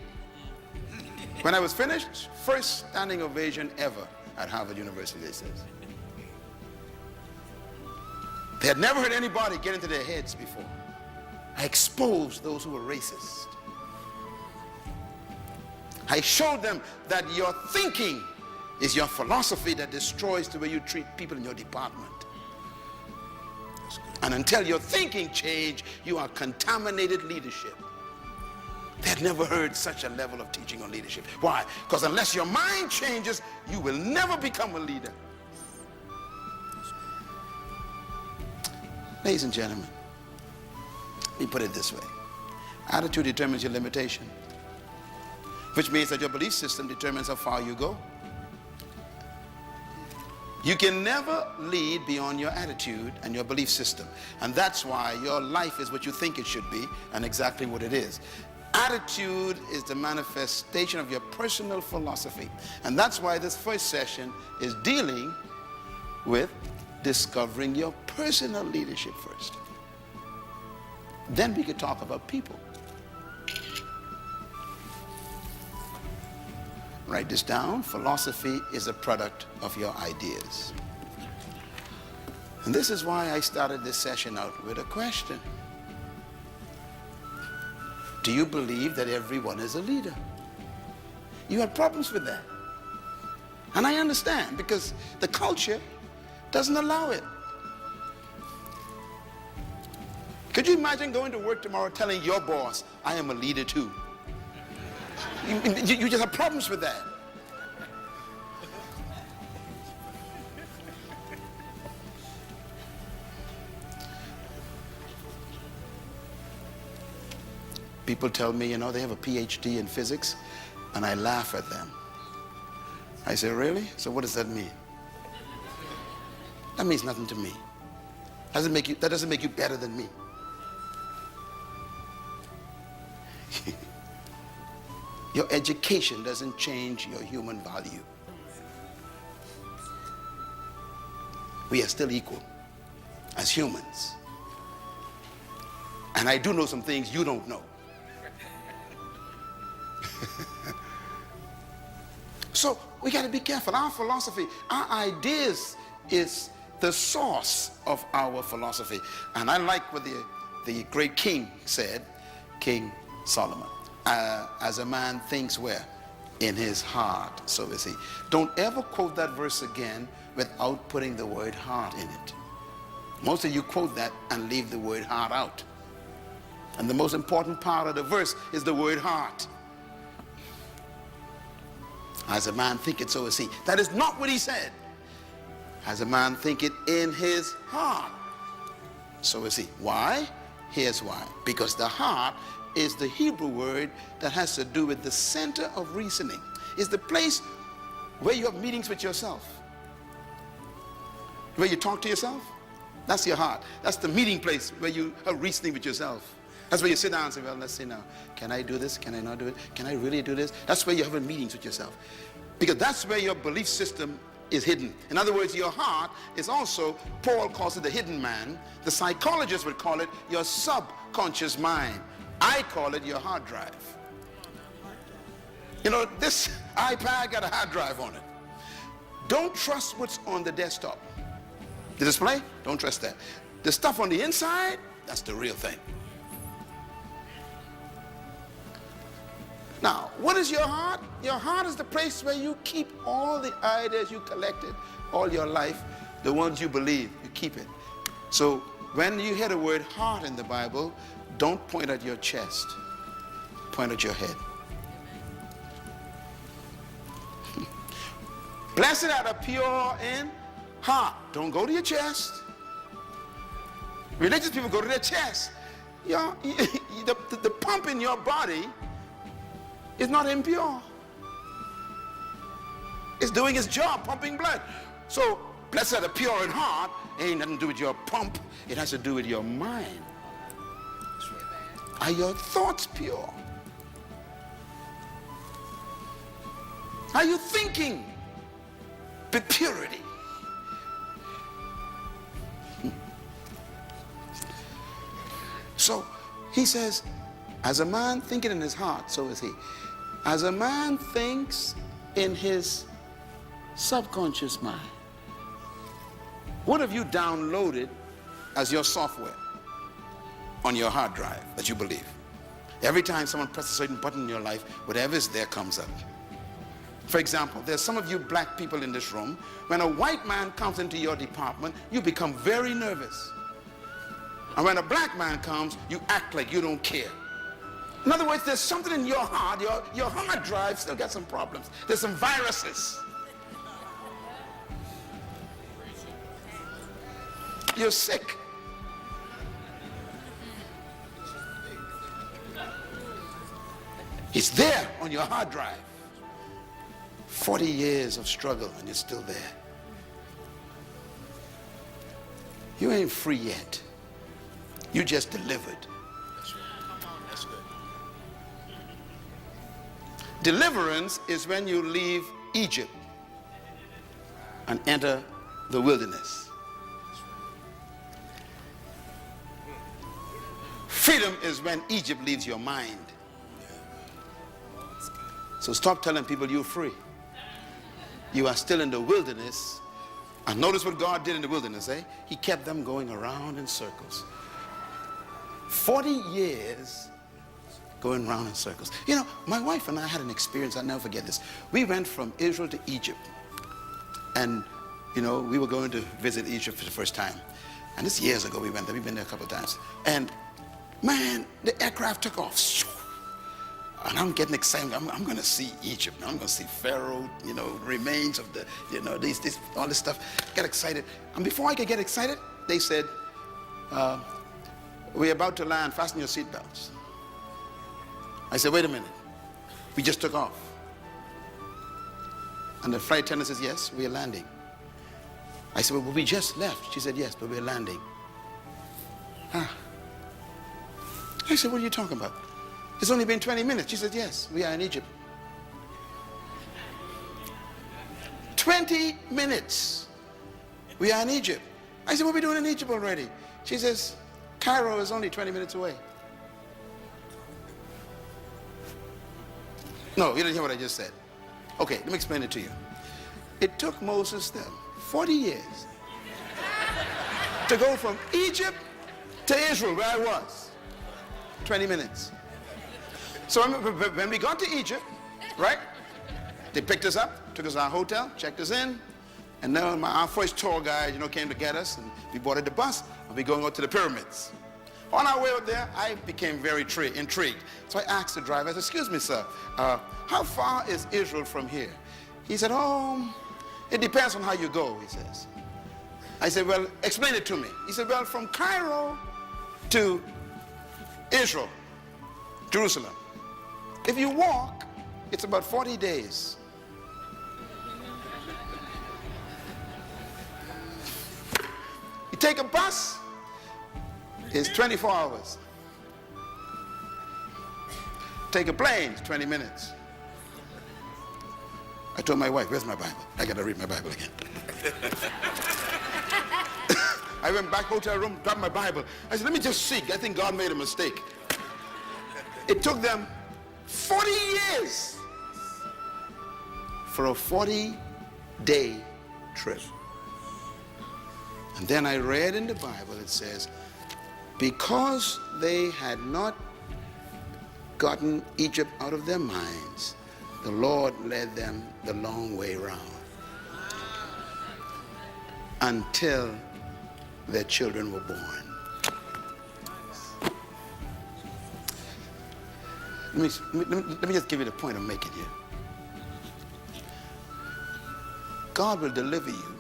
When I was finished, first standing ovation ever at Harvard University, they said. They had never heard anybody get into their heads before. I exposed those who were racist. I showed them that your thinking is your philosophy that destroys the way you treat people in your department. And until your thinking change, you are contaminated leadership. They had never heard such a level of teaching on leadership. Why? Because unless your mind changes, you will never become a leader. Ladies and gentlemen, let me put it this way. Attitude determines your limitation, which means that your belief system determines how far you go. You can never lead beyond your attitude and your belief system. And that's why your life is what you think it should be and exactly what it is. Attitude is the manifestation of your personal philosophy. And that's why this first session is dealing with discovering your personal leadership first. Then we could talk about people. Write this down. Philosophy is a product of your ideas. And this is why I started this session out with a question. Do you believe that everyone is a leader? You have problems with that. And I understand, because the culture doesn't allow it. Could you imagine going to work tomorrow telling your boss, I am a leader too? You just have problems with that. People tell me, they have a PhD in physics, and I laugh at them. I say, really? So what does that mean? That means nothing to me. That doesn't make you better than me. Your education doesn't change your human value. We are still equal as humans. And I do know some things you don't know. So we got to be careful. Our philosophy, our ideas is the source of our philosophy. And I like what the great king said, King Solomon. As a man thinks where? In his heart, so is he. Don't ever quote that verse again without putting the word heart in it. Most of you quote that and leave the word heart out. And the most important part of the verse is the word heart. As a man thinketh, so is he. That is not what he said. As a man thinketh in his heart, so is he. Why? Here's why. Because the heart is the Hebrew word that has to do with the center of reasoning. It's the place where you have meetings with yourself. Where you talk to yourself. That's your heart. That's the meeting place where you are reasoning with yourself. That's where you sit down and say, well, let's see now. Can I do this? Can I not do it? Can I really do this? That's where you're having meetings with yourself. Because that's where your belief system is hidden. In other words, your heart is also, Paul calls it the hidden man. The psychologists would call it your subconscious mind. I call it your hard drive. This iPad got a hard drive on it. Don't trust what's on the desktop. The display, don't trust that. The stuff on the inside, that's the real thing. Now, what is your heart? Your heart is the place where you keep all the ideas you collected all your life, the ones you believe, you keep it. So when you hear the word heart in the Bible, don't point at your chest, point at your head. Blessed are the pure in heart. Don't go to your chest. Religious people go to their chest. The pump in your body is not impure. It's doing its job, pumping blood. So, blessed are the pure in heart. It ain't nothing to do with your pump. It has to do with your mind. Are your thoughts pure? Are you thinking with purity? So, he says, as a man thinking in his heart, so is he. As a man thinks in his subconscious mind. What have you downloaded as your software on your hard drive that you believe? Every time someone presses a certain button in your life, whatever is there comes up. For example, there's some of you black people in this room, when a white man comes into your department, you become very nervous. And when a black man comes, you act like you don't care. In other words, there's something in your heart, your hard drive still got some problems. There's some viruses. You're sick. It's there on your hard drive. 40 years of struggle and it's still there. You ain't free yet. You just delivered. That's good. Deliverance is when you leave Egypt and enter the wilderness. Freedom is when Egypt leaves your mind. So stop telling people you're free. You are still in the wilderness. And notice what God did in the wilderness, eh? He kept them going around in circles. 40 years going round in circles. You know, my wife and I had an experience, I'll never forget this. We went from Israel to Egypt. And, you know, we were going to visit Egypt for the first time. And this years ago we went there. We've been there a couple of times. And, man, the aircraft took off. And I'm getting excited. I'm going to see Egypt. I'm going to see Pharaoh, you know, remains of the, you know, all this stuff. Get excited. And before I could get excited, they said, we're about to land. Fasten your seatbelts. I said, wait a minute. We just took off. And the flight attendant says, yes, we're landing. I said, well, we just left. She said, yes, but we're landing. Ah. I said, what are you talking about? It's only been 20 minutes. She said, yes, we are in Egypt. 20 minutes. We are in Egypt. I said, what are we doing in Egypt already? She says, Cairo is only 20 minutes away. No, you didn't hear what I just said. Okay, let me explain it to you. It took Moses them 40 years to go from Egypt to Israel, where I was. 20 minutes. So when we got to Egypt, right, they picked us up, took us to our hotel, checked us in, and then our first tour guide, you know, came to get us, and we boarded the bus, and we going out to the pyramids. On our way up there, I became very intrigued. So I asked the driver, I said, excuse me, sir, how far is Israel from here? He said, oh, it depends on how you go, he says. I said, well, explain it to me. He said, well, from Cairo to Israel, Jerusalem, if you walk, it's about 40 days. You take a bus, it's 24 hours. Take a plane, it's 20 minutes. I told my wife, where's my Bible? I got to read my Bible again. I went back hotel room, grabbed my Bible. I said, let me just see. I think God made a mistake. It took them 40 years for a 40-day trip. And then I read in the Bible, it says, because they had not gotten Egypt out of their minds, the Lord led them the long way round until their children were born. Let me just give you the point I'm making here. God will deliver you,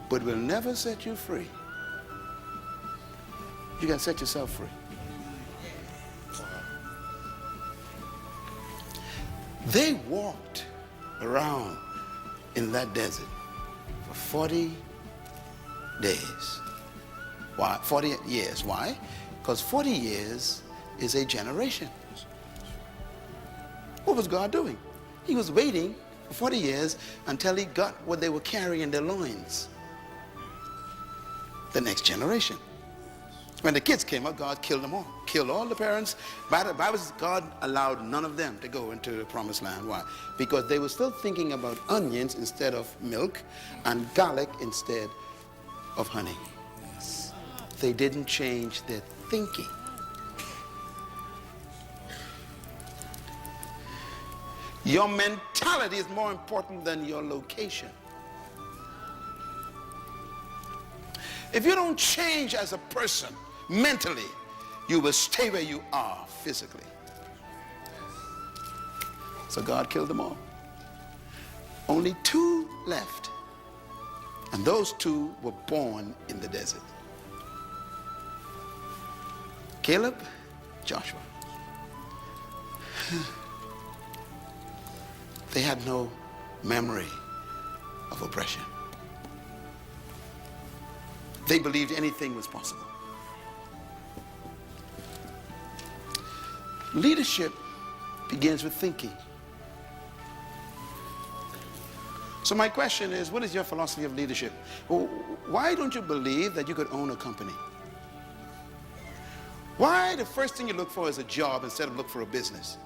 but will never set you free. You can set yourself free. They walked around in that desert for 40 days. Why? 40 years. Why? Because 40 years is a generation. What was God doing? He was waiting for 40 years until he got what they were carrying in their loins. The next generation. When the kids came up, God killed them all. Killed all the parents. By the Bible says God allowed none of them to go into the promised land. Why? Because they were still thinking about onions instead of milk and garlic instead of honey. They didn't change their thinking. Your mentality is more important than your location. If you don't change as a person mentally, you will stay where you are physically. So God killed them all. Only 2 left. And those 2 were born in the desert. Caleb, Joshua. They had no memory of oppression. They believed anything was possible. Leadership begins with thinking. So my question is, what is your philosophy of leadership? Well, why don't you believe that you could own a company? Why the first thing you look for is a job instead of look for a business?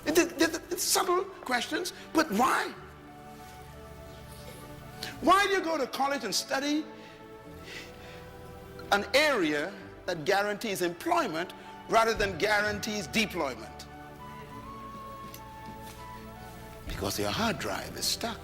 It's subtle questions, but why? Why do you go to college and study an area that guarantees employment rather than guarantees deployment. Because your hard drive is stuck.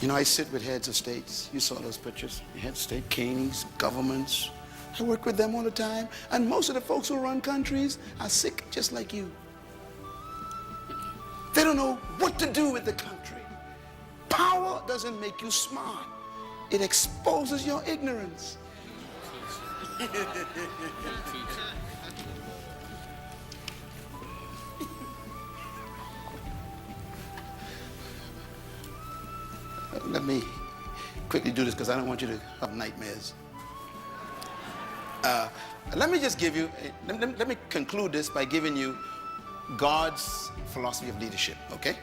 You know, I sit with heads of states. You saw those pictures. Heads of state, kings, governments. I work with them all the time. And most of the folks who run countries are sick just like you. They don't know what to do with the country. Power doesn't make you smart. It exposes your ignorance. Let me quickly do this because I don't want you to have nightmares. Let me just give you, let me conclude this by giving you God's philosophy of leadership, okay?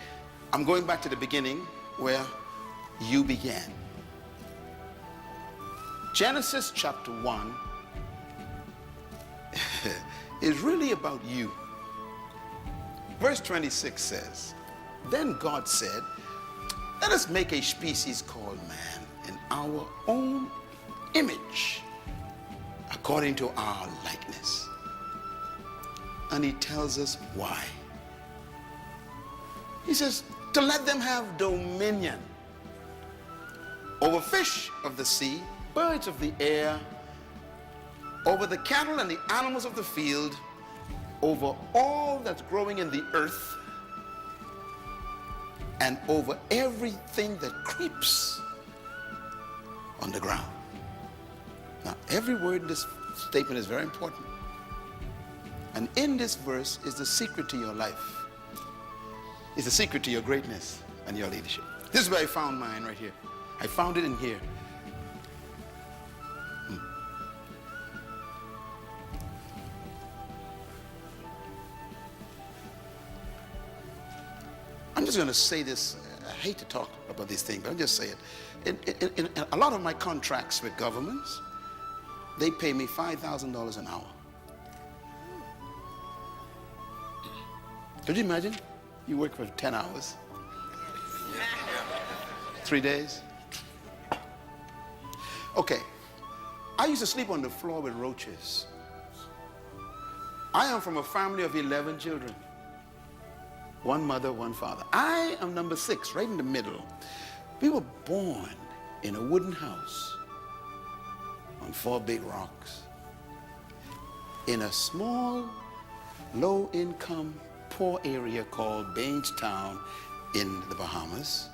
I'm going back to the beginning where you began. Genesis chapter 1 is really about you. Verse 26 says, then God said, let us make a species called man in our own image, according to our likeness. And he tells us why. He says, to let them have dominion over fish of the sea, birds of the air, over the cattle and the animals of the field, over all that's growing in the earth, and over everything that creeps on the ground. Now, every word in this statement is very important. And in this verse is the secret to your life. It's the secret to your greatness and your leadership. This is where I found mine right here. I found it in here. I'm just going to say this. I hate to talk about these things, but I'll just say it. In a lot of my contracts with governments, they pay me $5,000 an hour. Could you imagine? You work for 10 hours, 3 days. Okay, I used to sleep on the floor with roaches. I am from a family of 11 children. One mother, one father. I am number 6, right in the middle. We were born in a wooden house on 4 big rocks in a small, low-income, poor area called Bainstown in the Bahamas,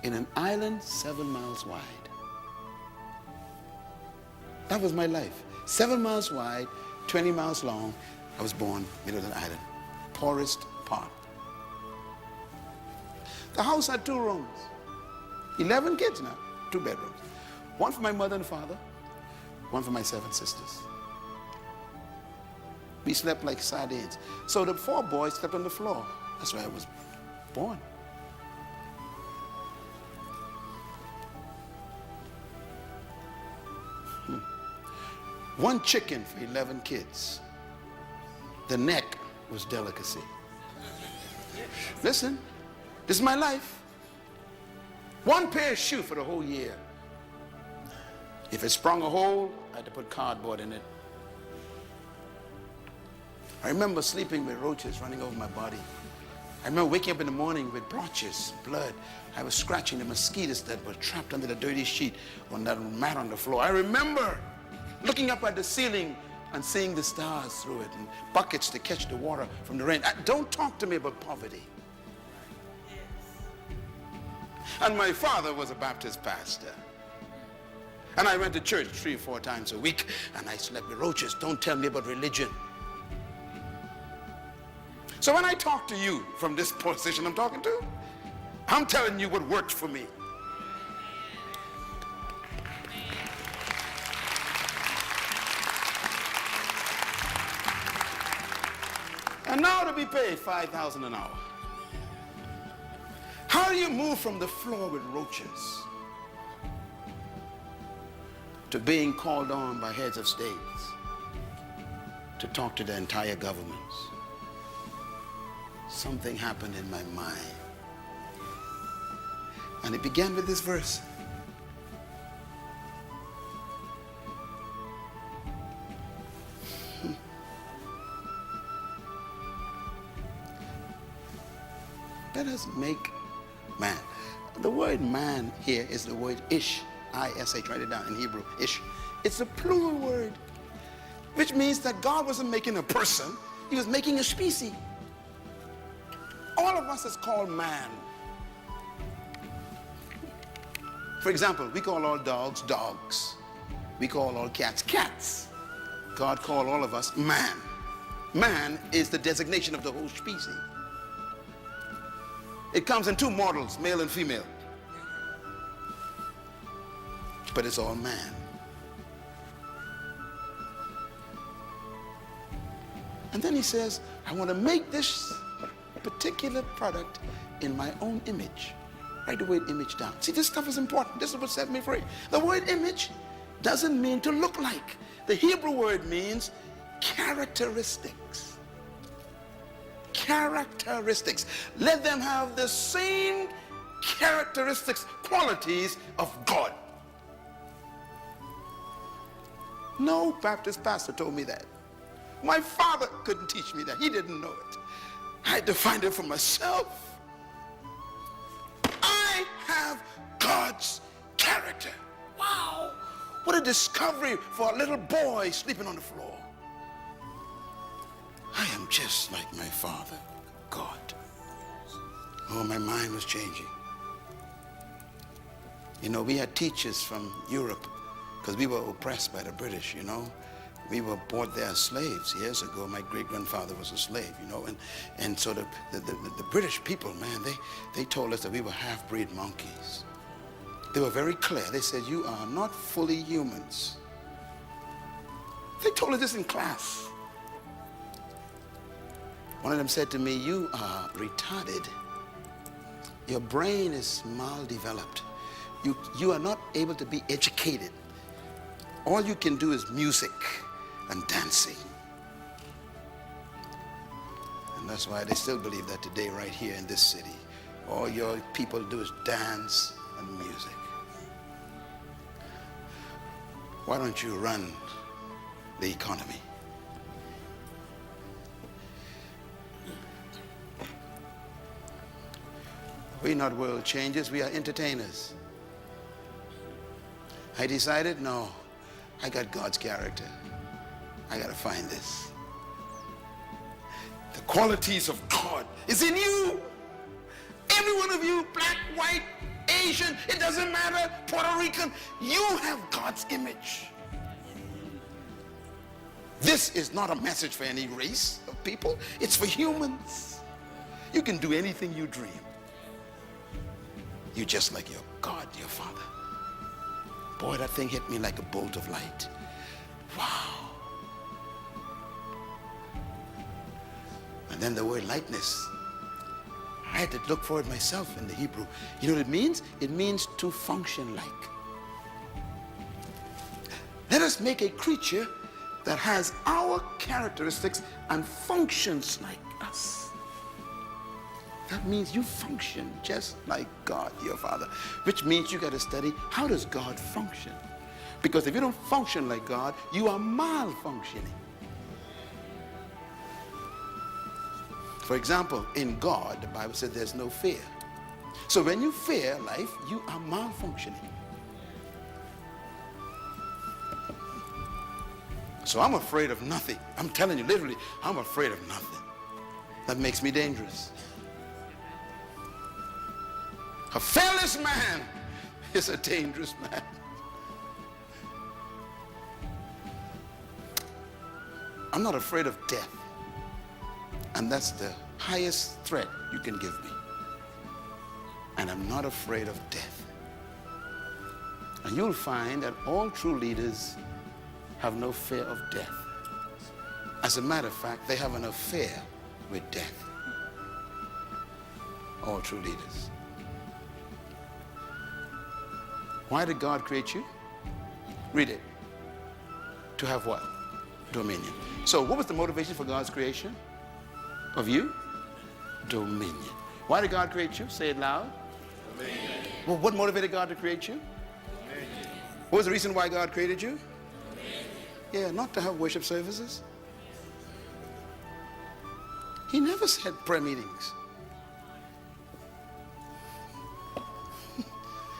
in an island 7 miles wide. That was my life. 7 miles wide, 20 miles long. I was born middle of the island, poorest part. The house had 2 rooms. 11 kids now, 2 bedrooms. One for my mother and father, one for my 7 sisters. We slept like sardines. So the 4 boys slept on the floor. That's where I was born. One chicken for 11 kids. The neck was delicacy. Listen, this is my life. 1 pair of shoes for the whole year. If it sprung a hole, I had to put cardboard in it. I remember sleeping with roaches running over my body. I remember waking up in the morning with blotches, blood. I was scratching the mosquitoes that were trapped under the dirty sheet on that mat on the floor. I remember looking up at the ceiling and seeing the stars through it and buckets to catch the water from the rain. Don't talk to me about poverty. And my father was a Baptist pastor. And I went to church 3 or 4 times a week, and I slept with roaches. Don't tell me about religion. So when I talk to you from this position I'm talking to, I'm telling you what worked for me. And now to be paid $5,000 an hour. How do you move from the floor with roaches to being called on by heads of states to talk to the entire governments? Something happened in my mind. And it began with this verse. Let us make man. The word man here is the word ish. I-S-H, write it down in Hebrew, ish. It's a plural word, which means that God wasn't making a person, he was making a species. All of us is called man. For example, we call all dogs, dogs. We call all cats, cats. God called all of us man. Man is the designation of the whole species. It comes in two models, male and female. But it's all man. And then he says, I want to make this particular product in my own image. Write the word image down. See, this stuff is important. This is what set me free. The word image doesn't mean to look like. The Hebrew word means characteristics. Characteristics. Let them have the same characteristics, qualities of God. No Baptist pastor told me that. My father couldn't teach me that. He didn't know it. I had to find it for myself. I have God's character. Wow. What a discovery for a little boy sleeping on the floor. I am just like my father, God. Oh, my mind was changing. You know, we had teachers from Europe because we were oppressed by the British, you know. We were bought there as slaves years ago. My great-grandfather was a slave, you know. And so the British people, man, they told us that we were half-breed monkeys. They were very clear. They said, you are not fully humans. They told us this in class. One of them said to me, you are retarded. Your brain is maldeveloped. You are not able to be educated. All you can do is music and dancing. And that's why they still believe that today right here in this city. All your people do is dance and music. Why don't you run the economy? We're not world changers, we are entertainers. I decided, no, I got God's character. I got to find this. The qualities of God is in you. Every one of you, black, white, Asian, it doesn't matter, Puerto Rican, you have God's image. This is not a message for any race of people. It's for humans. You can do anything you dream. You're just like your God, your Father. Boy, that thing hit me like a bolt of light. Wow. And then the word lightness. I had to look for it myself in the Hebrew. You know what it means? It means to function like. Let us make a creature that has our characteristics and functions like us. That means you function just like God, your Father, which means you got to study, how does God function? Because if you don't function like God, you are malfunctioning. For example, in God, the Bible said there's no fear. So when you fear life, you are malfunctioning. So I'm afraid of nothing. I'm telling you, literally, I'm afraid of nothing. That makes me dangerous. A fearless man is a dangerous man. I'm not afraid of death. And that's the highest threat you can give me. And I'm not afraid of death. And you'll find that all true leaders have no fear of death. As a matter of fact, they have an affair with death. All true leaders. Why did God create you? Read it. To have what? Dominion. So what was the motivation for God's creation of you? Dominion. Why did God create you? Say it loud. Well, what motivated God to create you? What was the reason why God created you? Yeah, not to have worship services. He never said prayer meetings.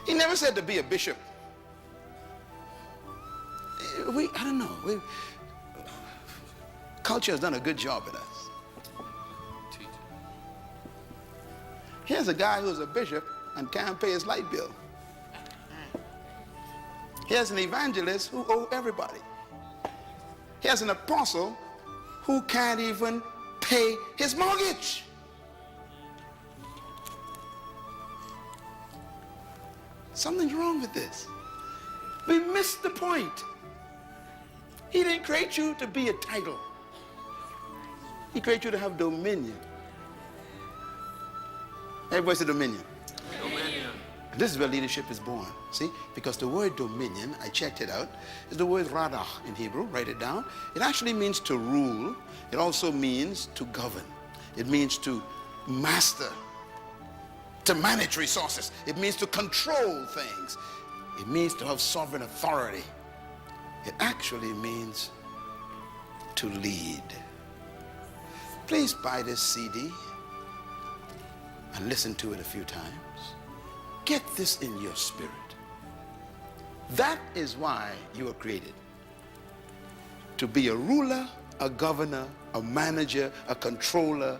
He never said to be a bishop. I don't know. Culture has done a good job at us. Here's a guy who's a bishop and can't pay his light bill. Here's an evangelist who owes everybody. Here's an apostle who can't even pay his mortgage. Something's wrong with this. We missed the point. He didn't create you to be a title. He created you to have dominion. Everybody say dominion. Dominion. This is where leadership is born. See? Because the word dominion, I checked it out, is the word radah in Hebrew. Write it down. It actually means to rule. It also means to govern. It means to master, to manage resources. It means to control things. It means to have sovereign authority. It actually means to lead. Please buy this CD and listen to it a few times. Get this in your spirit. That is why you were created. To be a ruler, a governor, a manager, a controller,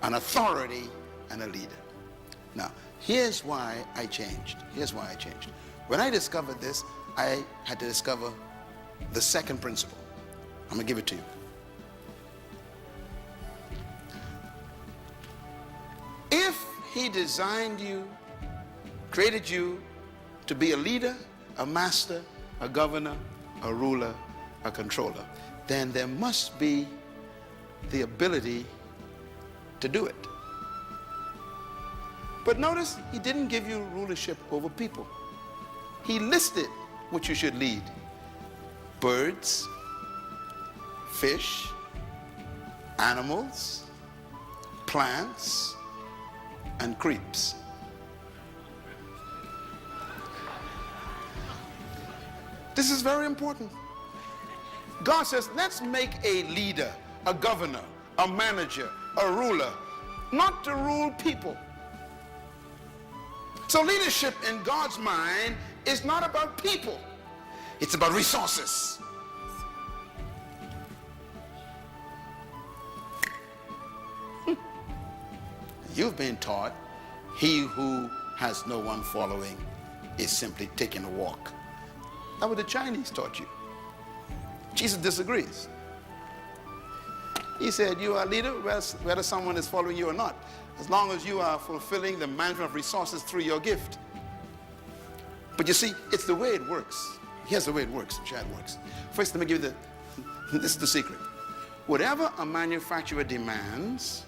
an authority, and a leader. Now, here's why I changed. Here's why I changed. When I discovered this, I had to discover the second principle. I'm going to give it to you. If he designed you, created you to be a leader, a master, a governor, a ruler, a controller, then there must be the ability to do it. But notice, he didn't give you rulership over people. He listed what you should lead: birds, fish, animals, plants, and creeps. This is very important. God says, let's make a leader, a governor, a manager, a ruler, not to rule people. So leadership in God's mind is not about people. It's about resources. You've been taught he who has no one following is simply taking a walk. That's what the Chinese taught you. Jesus disagrees. He said, you are a leader whether someone is following you or not, as long as you are fulfilling the management of resources through your gift. But you see, it's the way it works. Here's the way it works, Chad works. First, let me give you this is the secret. Whatever a manufacturer demands,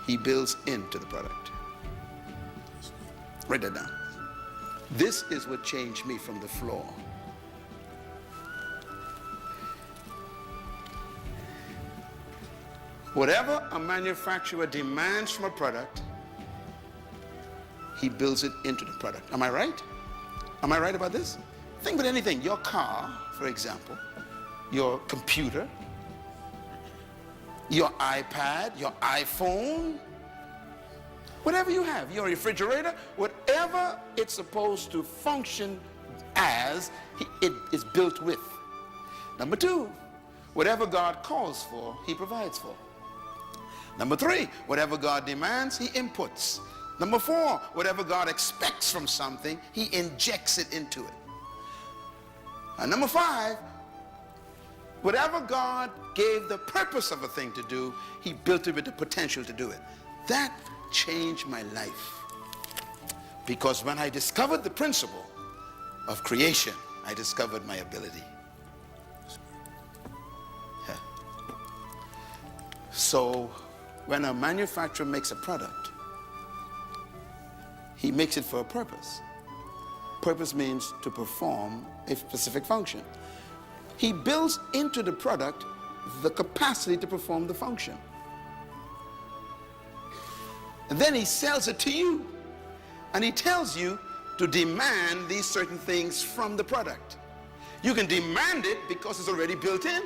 he builds into the product. Write that down. This is what changed me from the floor. Whatever a manufacturer demands from a product, he builds it into the product. Am I right? Am I right about this? Think about anything. Your car, for example, your computer, your iPad, your iPhone, whatever you have, your refrigerator, whatever it's supposed to function as, it is built with. Number two, whatever God calls for, he provides for. Number three, whatever God demands, he inputs. Number four, whatever God expects from something, he injects it into it. And number five, whatever God gave the purpose of a thing to do, he built it with the potential to do it. That changed my life. Because when I discovered the principle of creation, I discovered my ability. Yeah. So when a manufacturer makes a product, he makes it for a purpose. Purpose means to perform a specific function. He builds into the product the capacity to perform the function. And then he sells it to you. And he tells you to demand these certain things from the product. You can demand it because it's already built in.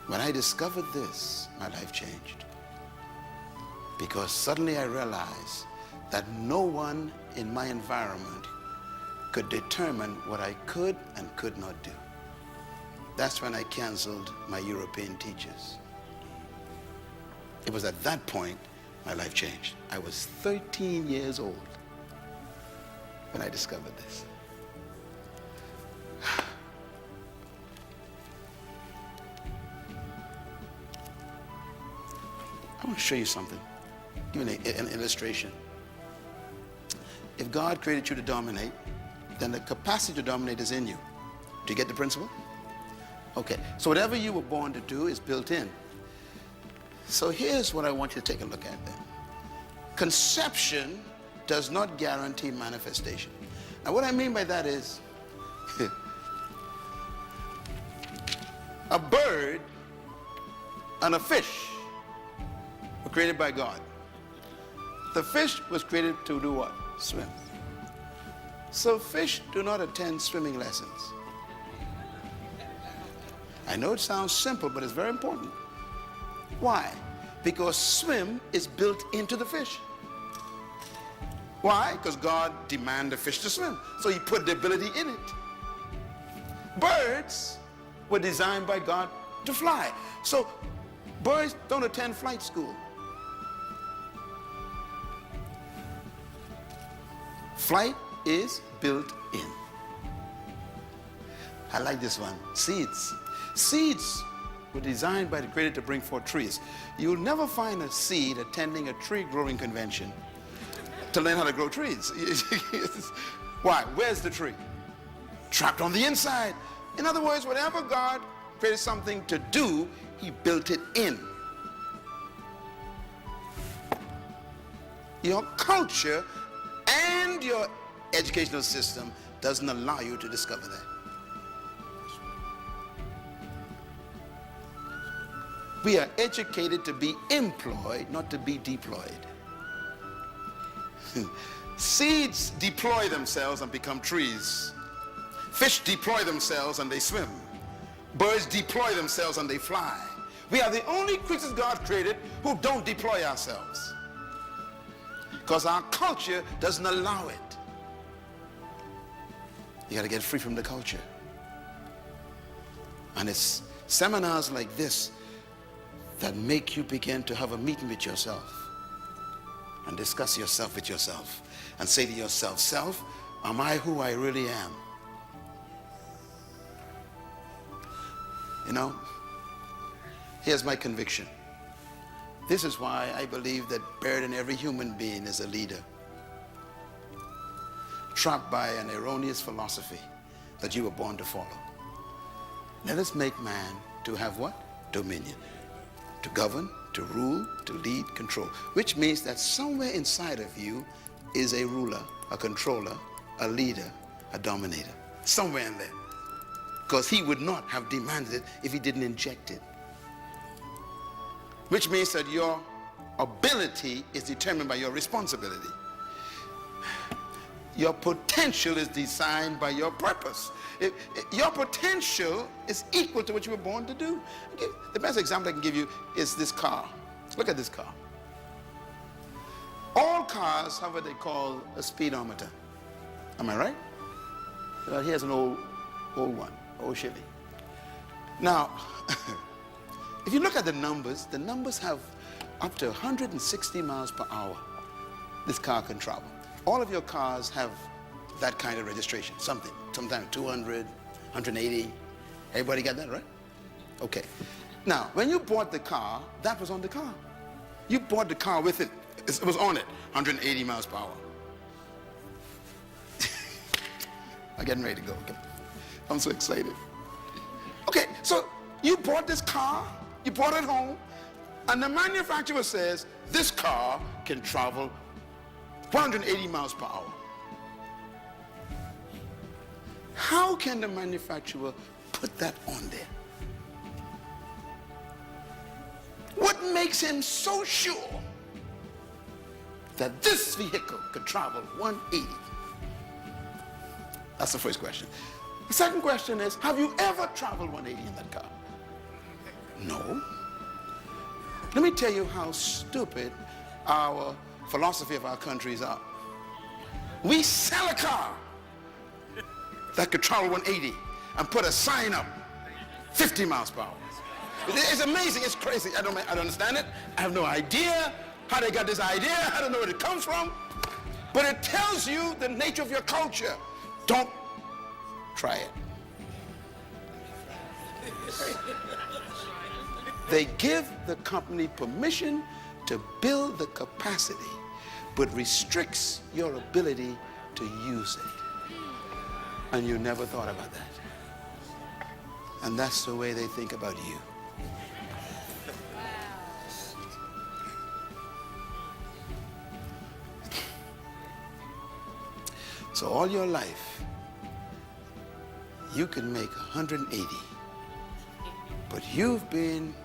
When I discovered this, my life changed. Because suddenly I realized that no one in my environment could determine what I could and could not do. That's when I canceled my European teachers. It was at that point my life changed. I was 13 years old when I discovered this. I want to show you something. Give you an illustration. If God created you to dominate, then the capacity to dominate is in you. Do you get the principle? Okay, so whatever you were born to do is built in. So here's what I want you to take a look at then. Conception does not guarantee manifestation. Now what I mean by that is, a bird and a fish were created by God. The fish was created to do what? Swim. So fish do not attend swimming lessons. I know it sounds simple, but it's very important. Why? Because swim is built into the fish. Why? Because God demanded the fish to swim. So he put the ability in it. Birds were designed by God to fly. So birds don't attend flight school. Flight is built in. I like this one. Seeds. Seeds were designed by the Creator to bring forth trees. You'll never find a seed attending a tree growing convention to learn how to grow trees. Why? Where's the tree? Trapped on the inside. In other words, whatever God created something to do, he built it in. Your culture and your educational system doesn't allow you to discover that. We are educated to be employed, not to be deployed. Seeds deploy themselves and become trees. Fish deploy themselves and they swim. Birds deploy themselves and they fly. We are the only creatures God created who don't deploy ourselves, because our culture doesn't allow it. You got to get free from the culture. And it's seminars like this that make you begin to have a meeting with yourself and discuss yourself with yourself and say to yourself, self, am I who I really am? You know, here's my conviction. This is why I believe that buried in every human being is a leader, trapped by an erroneous philosophy that you were born to follow. Let us make man to have what? Dominion. To govern, to rule, to lead, control. Which means that somewhere inside of you is a ruler, a controller, a leader, a dominator. Somewhere in there. Because he would not have demanded it if he didn't inject it. Which means that your ability is determined by your responsibility. Your potential is designed by your purpose. Your potential is equal to what you were born to do. The best example I can give you is this car. Look at this car. All cars have what they call a speedometer. Am I right? Well, here's an old one, old Chevy. Now, if you look at the numbers have up to 160 miles per hour this car can travel. All of your cars have that kind of registration, sometimes 200, 180. Everybody got that, right? Okay. Now, when you bought the car, that was on the car. You bought the car with it. It was on it, 180 miles per hour. I'm getting ready to go. Okay. I'm so excited. Okay, so you bought this car, you brought it home, and the manufacturer says this car can travel 180 miles per hour. How can the manufacturer put that on there? What makes him so sure that this vehicle could travel 180? That's the first question. The second question is, have you ever traveled 180 in that car? No. Let me tell you how stupid our philosophy of our countries are. We sell a car that could travel 180 and put a sign up 50 miles per hour. It's amazing. It's crazy. I don't understand it. I have no idea how they got this idea. I don't know where it comes from. But it tells you the nature of your culture. Don't try it. They give the company permission to build the capacity, but restricts your ability to use it. And you never thought about that. And that's the way they think about you. So all your life, you can make 180, but you've been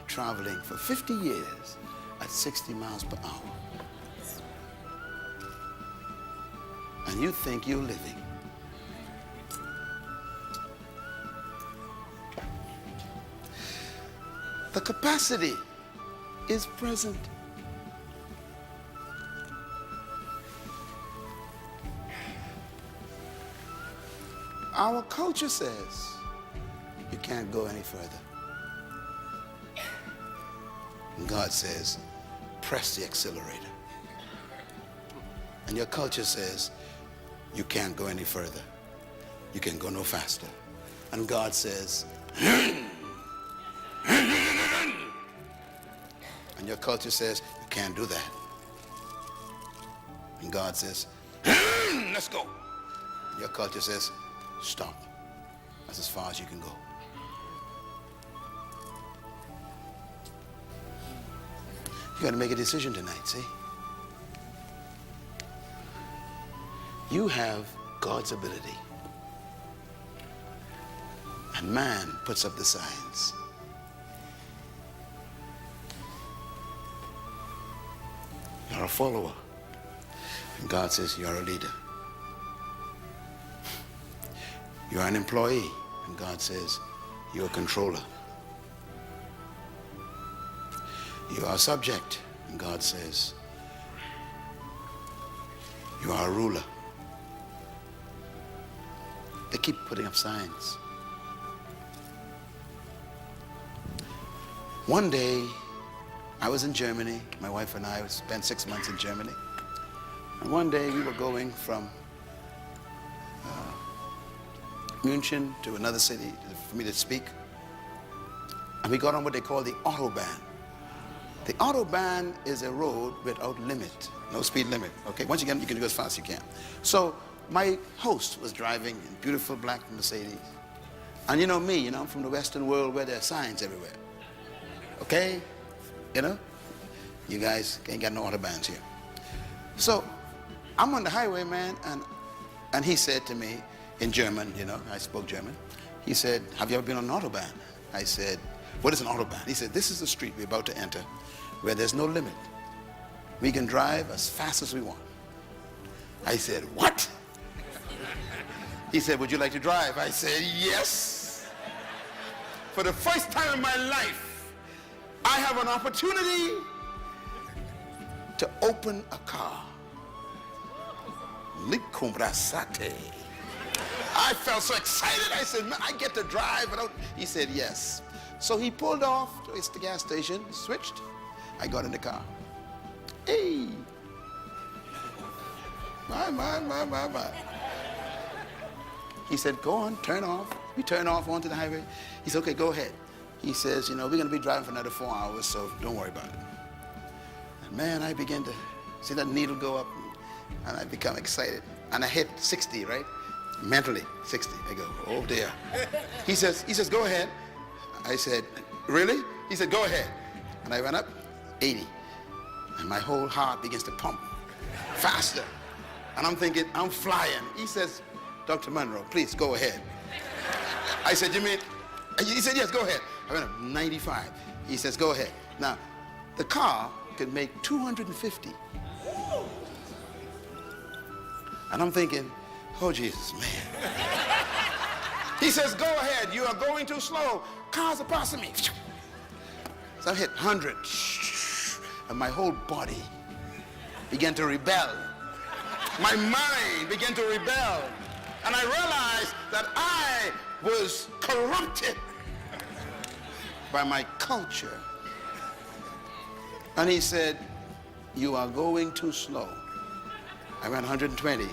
traveling for 50 years at 60 miles per hour. And you think you're living. The capacity is present. Our culture says you can't go any further. And God says, press the accelerator. And your culture says, you can't go any further. You can go no faster. And God says, and your culture says, you can't do that. And God says, let's go. And your culture says, stop. That's as far as you can go. You got to make a decision tonight, see? You have God's ability. And man puts up the signs. You're a follower. And God says you're a leader. You're an employee. And God says you're a controller. You are a subject. And God says you are a ruler. They keep putting up signs. One day, I was in Germany. My wife and I spent 6 months in Germany. And one day we were going from München to another city for me to speak. And we got on what they call the Autobahn. The Autobahn is a road without limit, no speed limit. Okay, once you get, you can go as fast as you can. So my host was driving in beautiful black Mercedes. And you know me, I'm from the Western world where there are signs everywhere. Okay? You guys ain't got no Autobahns here. So I'm on the highway, man, and he said to me in German, I spoke German. He said, have you ever been on an Autobahn? I said, what is an Autobahn? He said, this is the street we're about to enter where there's no limit. We can drive as fast as we want. I said, what? He said, would you like to drive? I said, yes. For the first time in my life, I have an opportunity to open a car. I felt so excited. I said, man, I get to drive without... He said, yes. So he pulled off to the gas station, switched. I got in the car. Hey. My. He said, go on, turn off. We turn off onto the highway. He said, okay, go ahead. He says, we're going to be driving for another 4 hours, so don't worry about it. And man, I began to see that needle go up, and I become excited. And I hit 60, right? Mentally, 60. I go, oh dear. He says, go ahead. I said, really? He said, go ahead. And I went up 80. And my whole heart begins to pump faster. And I'm thinking, I'm flying. He says, Dr. Munroe, please go ahead. I said, you mean? He said, yes, go ahead. I went up 95. He says, go ahead. Now, the car could make 250. And I'm thinking, oh, Jesus, man. He says, go ahead. You are going too slow. Cars are passing me. So I hit 100. And my whole body began to rebel. My mind began to rebel. And I realized that I was corrupted by my culture. And he said, you are going too slow. I ran 120.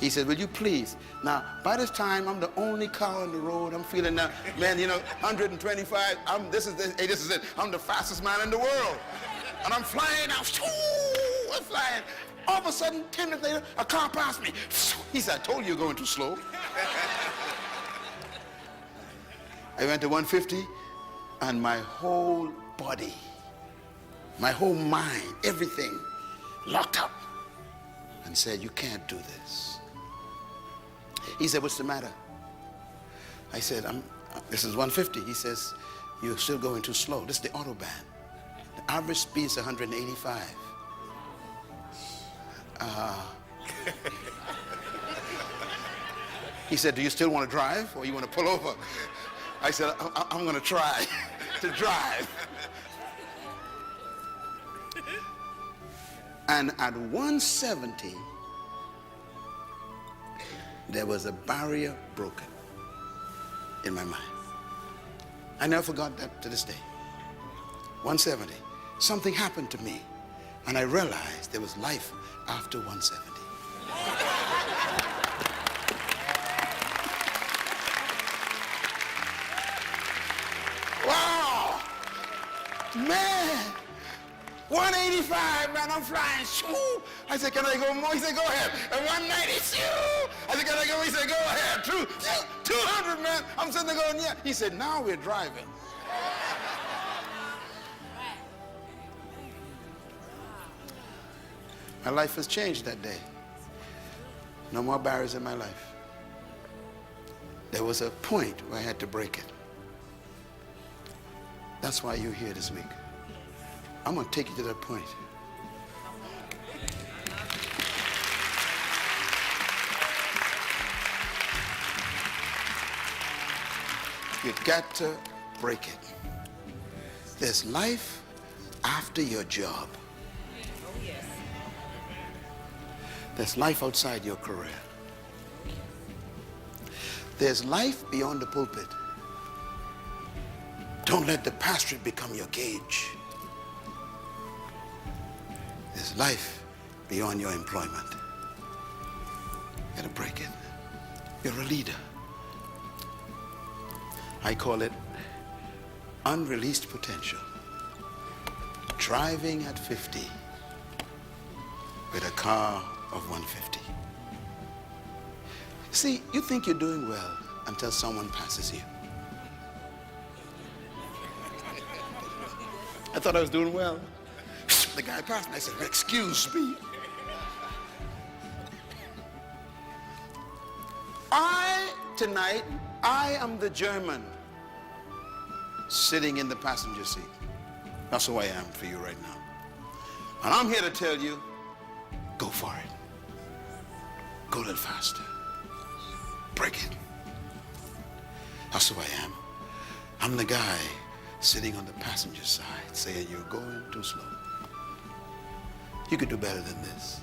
He said, will you please? Now, by this time, I'm the only car on the road. I'm feeling now, man, 125. This is it. I'm the fastest man in the world. And I'm flying out. I'm flying. All of a sudden, 10 minutes later, a car passed me. He said, I told you you're going too slow. I went to 150, and my whole body, my whole mind, everything locked up and said, you can't do this. He said, what's the matter? I said, this is 150. He says, you're still going too slow. This is the Autobahn. The average speed is 185. He said, do you still want to drive or you want to pull over? I said, I'm going to try to drive. And at 170, there was a barrier broken in my mind. I never forgot that to this day. 170, something happened to me, and I realized there was life after 170. Wow, man. 185, man, I'm flying. Shoo. I said, can I go more? He said, go ahead. And 190, shoo. I said, can I go? He said, go ahead. 200, man. I'm sitting there going, yeah. He said, now we're driving. My life has changed that day. No more barriers in my life. There was a point where I had to break it. That's why you're here this week. I'm going to take you to that point. You got to break it. There's life after your job. There's life outside your career. There's life beyond the pulpit. Don't let the pastorate become your cage. There's life beyond your employment. You gotta break it. You're a leader. I call it unreleased potential. Driving at 50 with a car of 150. See, you think you're doing well until someone passes you. I thought I was doing well. The guy passed me. I said, excuse me. Tonight, I am the German sitting in the passenger seat. That's who I am for you right now. And I'm here to tell you, go for it. Go a little faster. Break it. That's who I am. I'm the guy sitting on the passenger side saying you're going too slow. You could do better than this.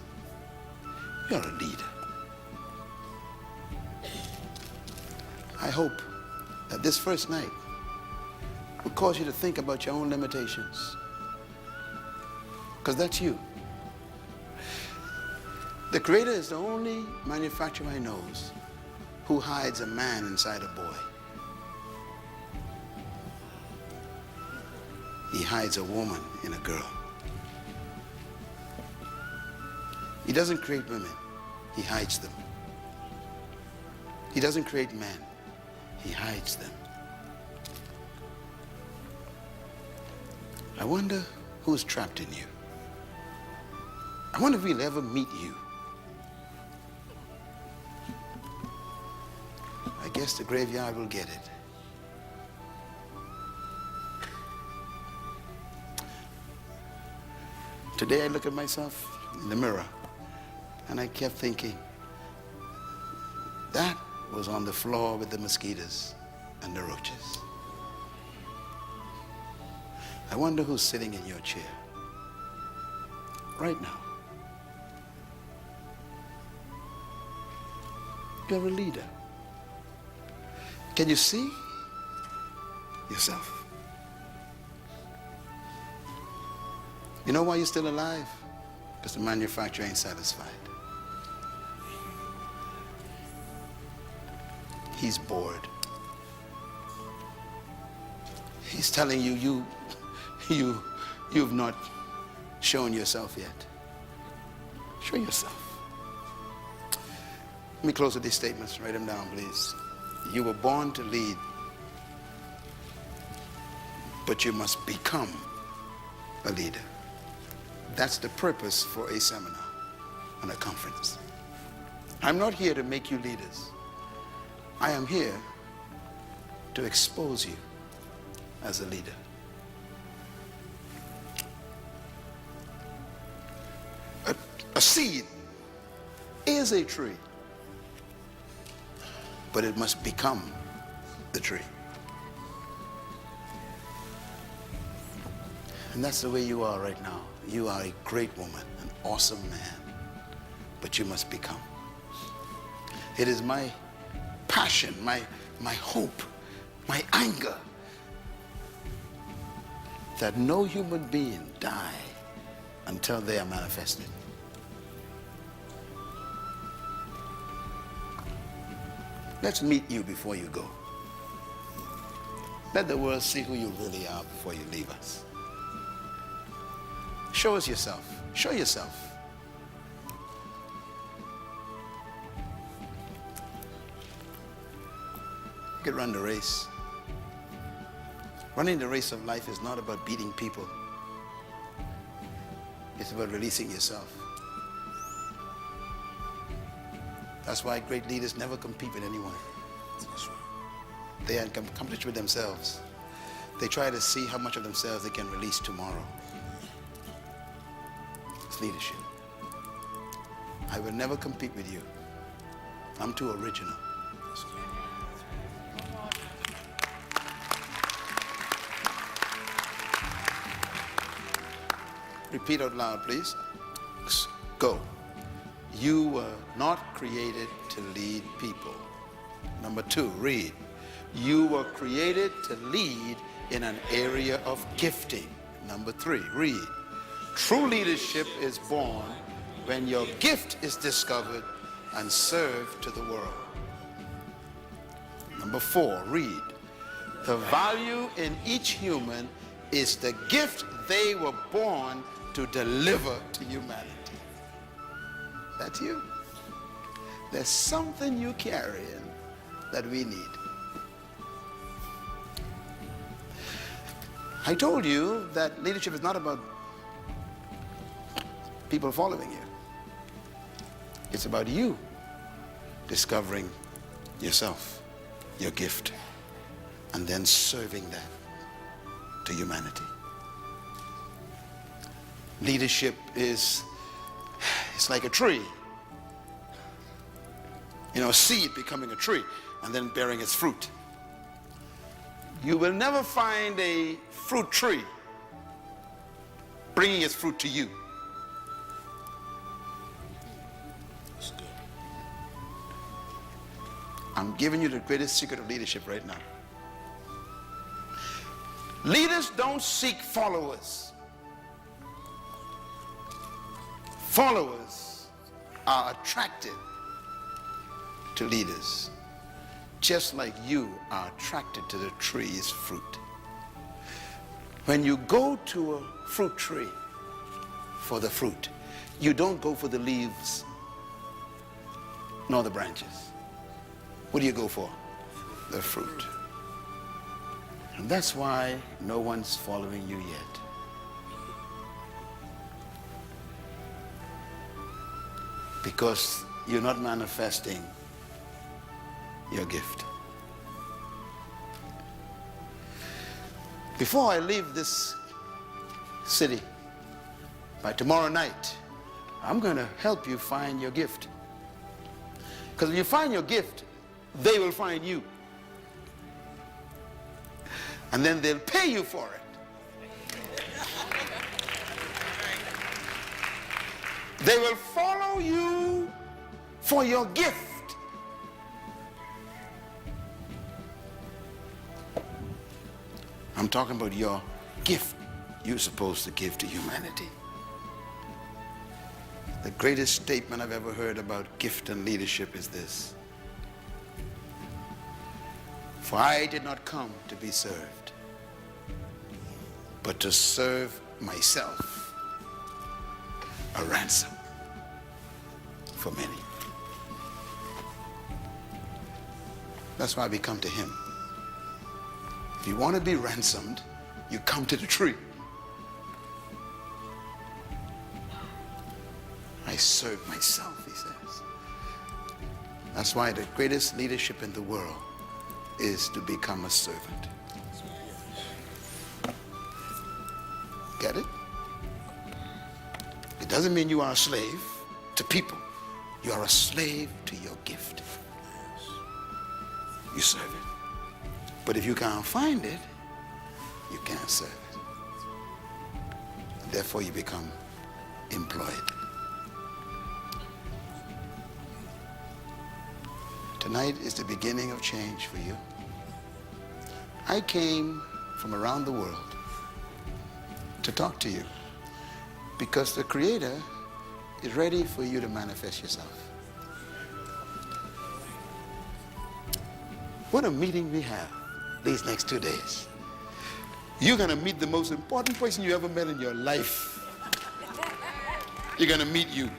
You're a leader. I hope that this first night will cause you to think about your own limitations. Because that's you. The Creator is the only manufacturer I know who hides a man inside a boy. He hides a woman in a girl. He doesn't create women, he hides them. He doesn't create men, he hides them. I wonder who's trapped in you. I wonder if we'll ever meet you. I guess the graveyard will get it. Today I look at myself in the mirror and I kept thinking, that was on the floor with the mosquitoes and the roaches. I wonder who's sitting in your chair right now. You're a leader. Can you see yourself? You know why you're still alive? Because the manufacturer ain't satisfied. He's bored. He's telling you, you've not shown yourself yet. Show yourself. Let me close with these statements. Write them down, please. You were born to lead, but you must become a leader. That's the purpose for a seminar and a conference. I'm not here to make you leaders. I am here to expose you as a leader. A seed is a tree, but it must become the tree. And that's the way you are right now. You are a great woman, an awesome man, but you must become. It is my passion, my hope, my anger that no human being die until they are manifested. Let's meet you before you go. Let the world see who you really are before you leave us. Show us yourself. Show yourself. You can run the race. Running the race of life is not about beating people. It's about releasing yourself. That's why great leaders never compete with anyone. They are accomplished with themselves. They try to see how much of themselves they can release tomorrow. It's leadership. I will never compete with you. I'm too original. Repeat out loud, please. Go. You were not created to lead people. Number 2, read. You were created to lead in an area of gifting. Number 3, read. True leadership is born when your gift is discovered and served to the world. Number 4, read. The value in each human is the gift they were born to deliver to humanity. That's you. There's something you carrying that we need. I told you that leadership is not about people following you. It's about you discovering yourself, your gift, and then serving that to humanity. Leadership is, it's like a tree. You know, a seed becoming a tree and then bearing its fruit. You will never find a fruit tree bringing its fruit to you. That's good. I'm giving you the greatest secret of leadership right now. Leaders don't seek followers. Followers are attracted to leaders, just like you are attracted to the tree's fruit. When you go to a fruit tree for the fruit, you don't go for the leaves nor the branches. What do you go for? The fruit. And that's why no one's following you yet. Because you're not manifesting your gift. Before I leave this city, by tomorrow night, I'm going to help you find your gift. Because when you find your gift, they will find you. And then they'll pay you for it. They will follow you for your gift. I'm talking about your gift you're supposed to give to humanity. The greatest statement I've ever heard about gift and leadership is this: for I did not come to be served, but to serve myself, a ransom for many. That's why we come to him. If you want to be ransomed, you come to the tree. I serve myself, he says. That's why the greatest leadership in the world is to become a servant. Get it? It doesn't mean you are a slave to people. You are a slave to your gift. You serve it. But if you can't find it, you can't serve it. Therefore, you become employed. Tonight is the beginning of change for you. I came from around the world to talk to you because the Creator is ready for you to manifest yourself. What a meeting we have these next 2 days. You're going to meet the most important person you ever met in your life. You're going to meet you.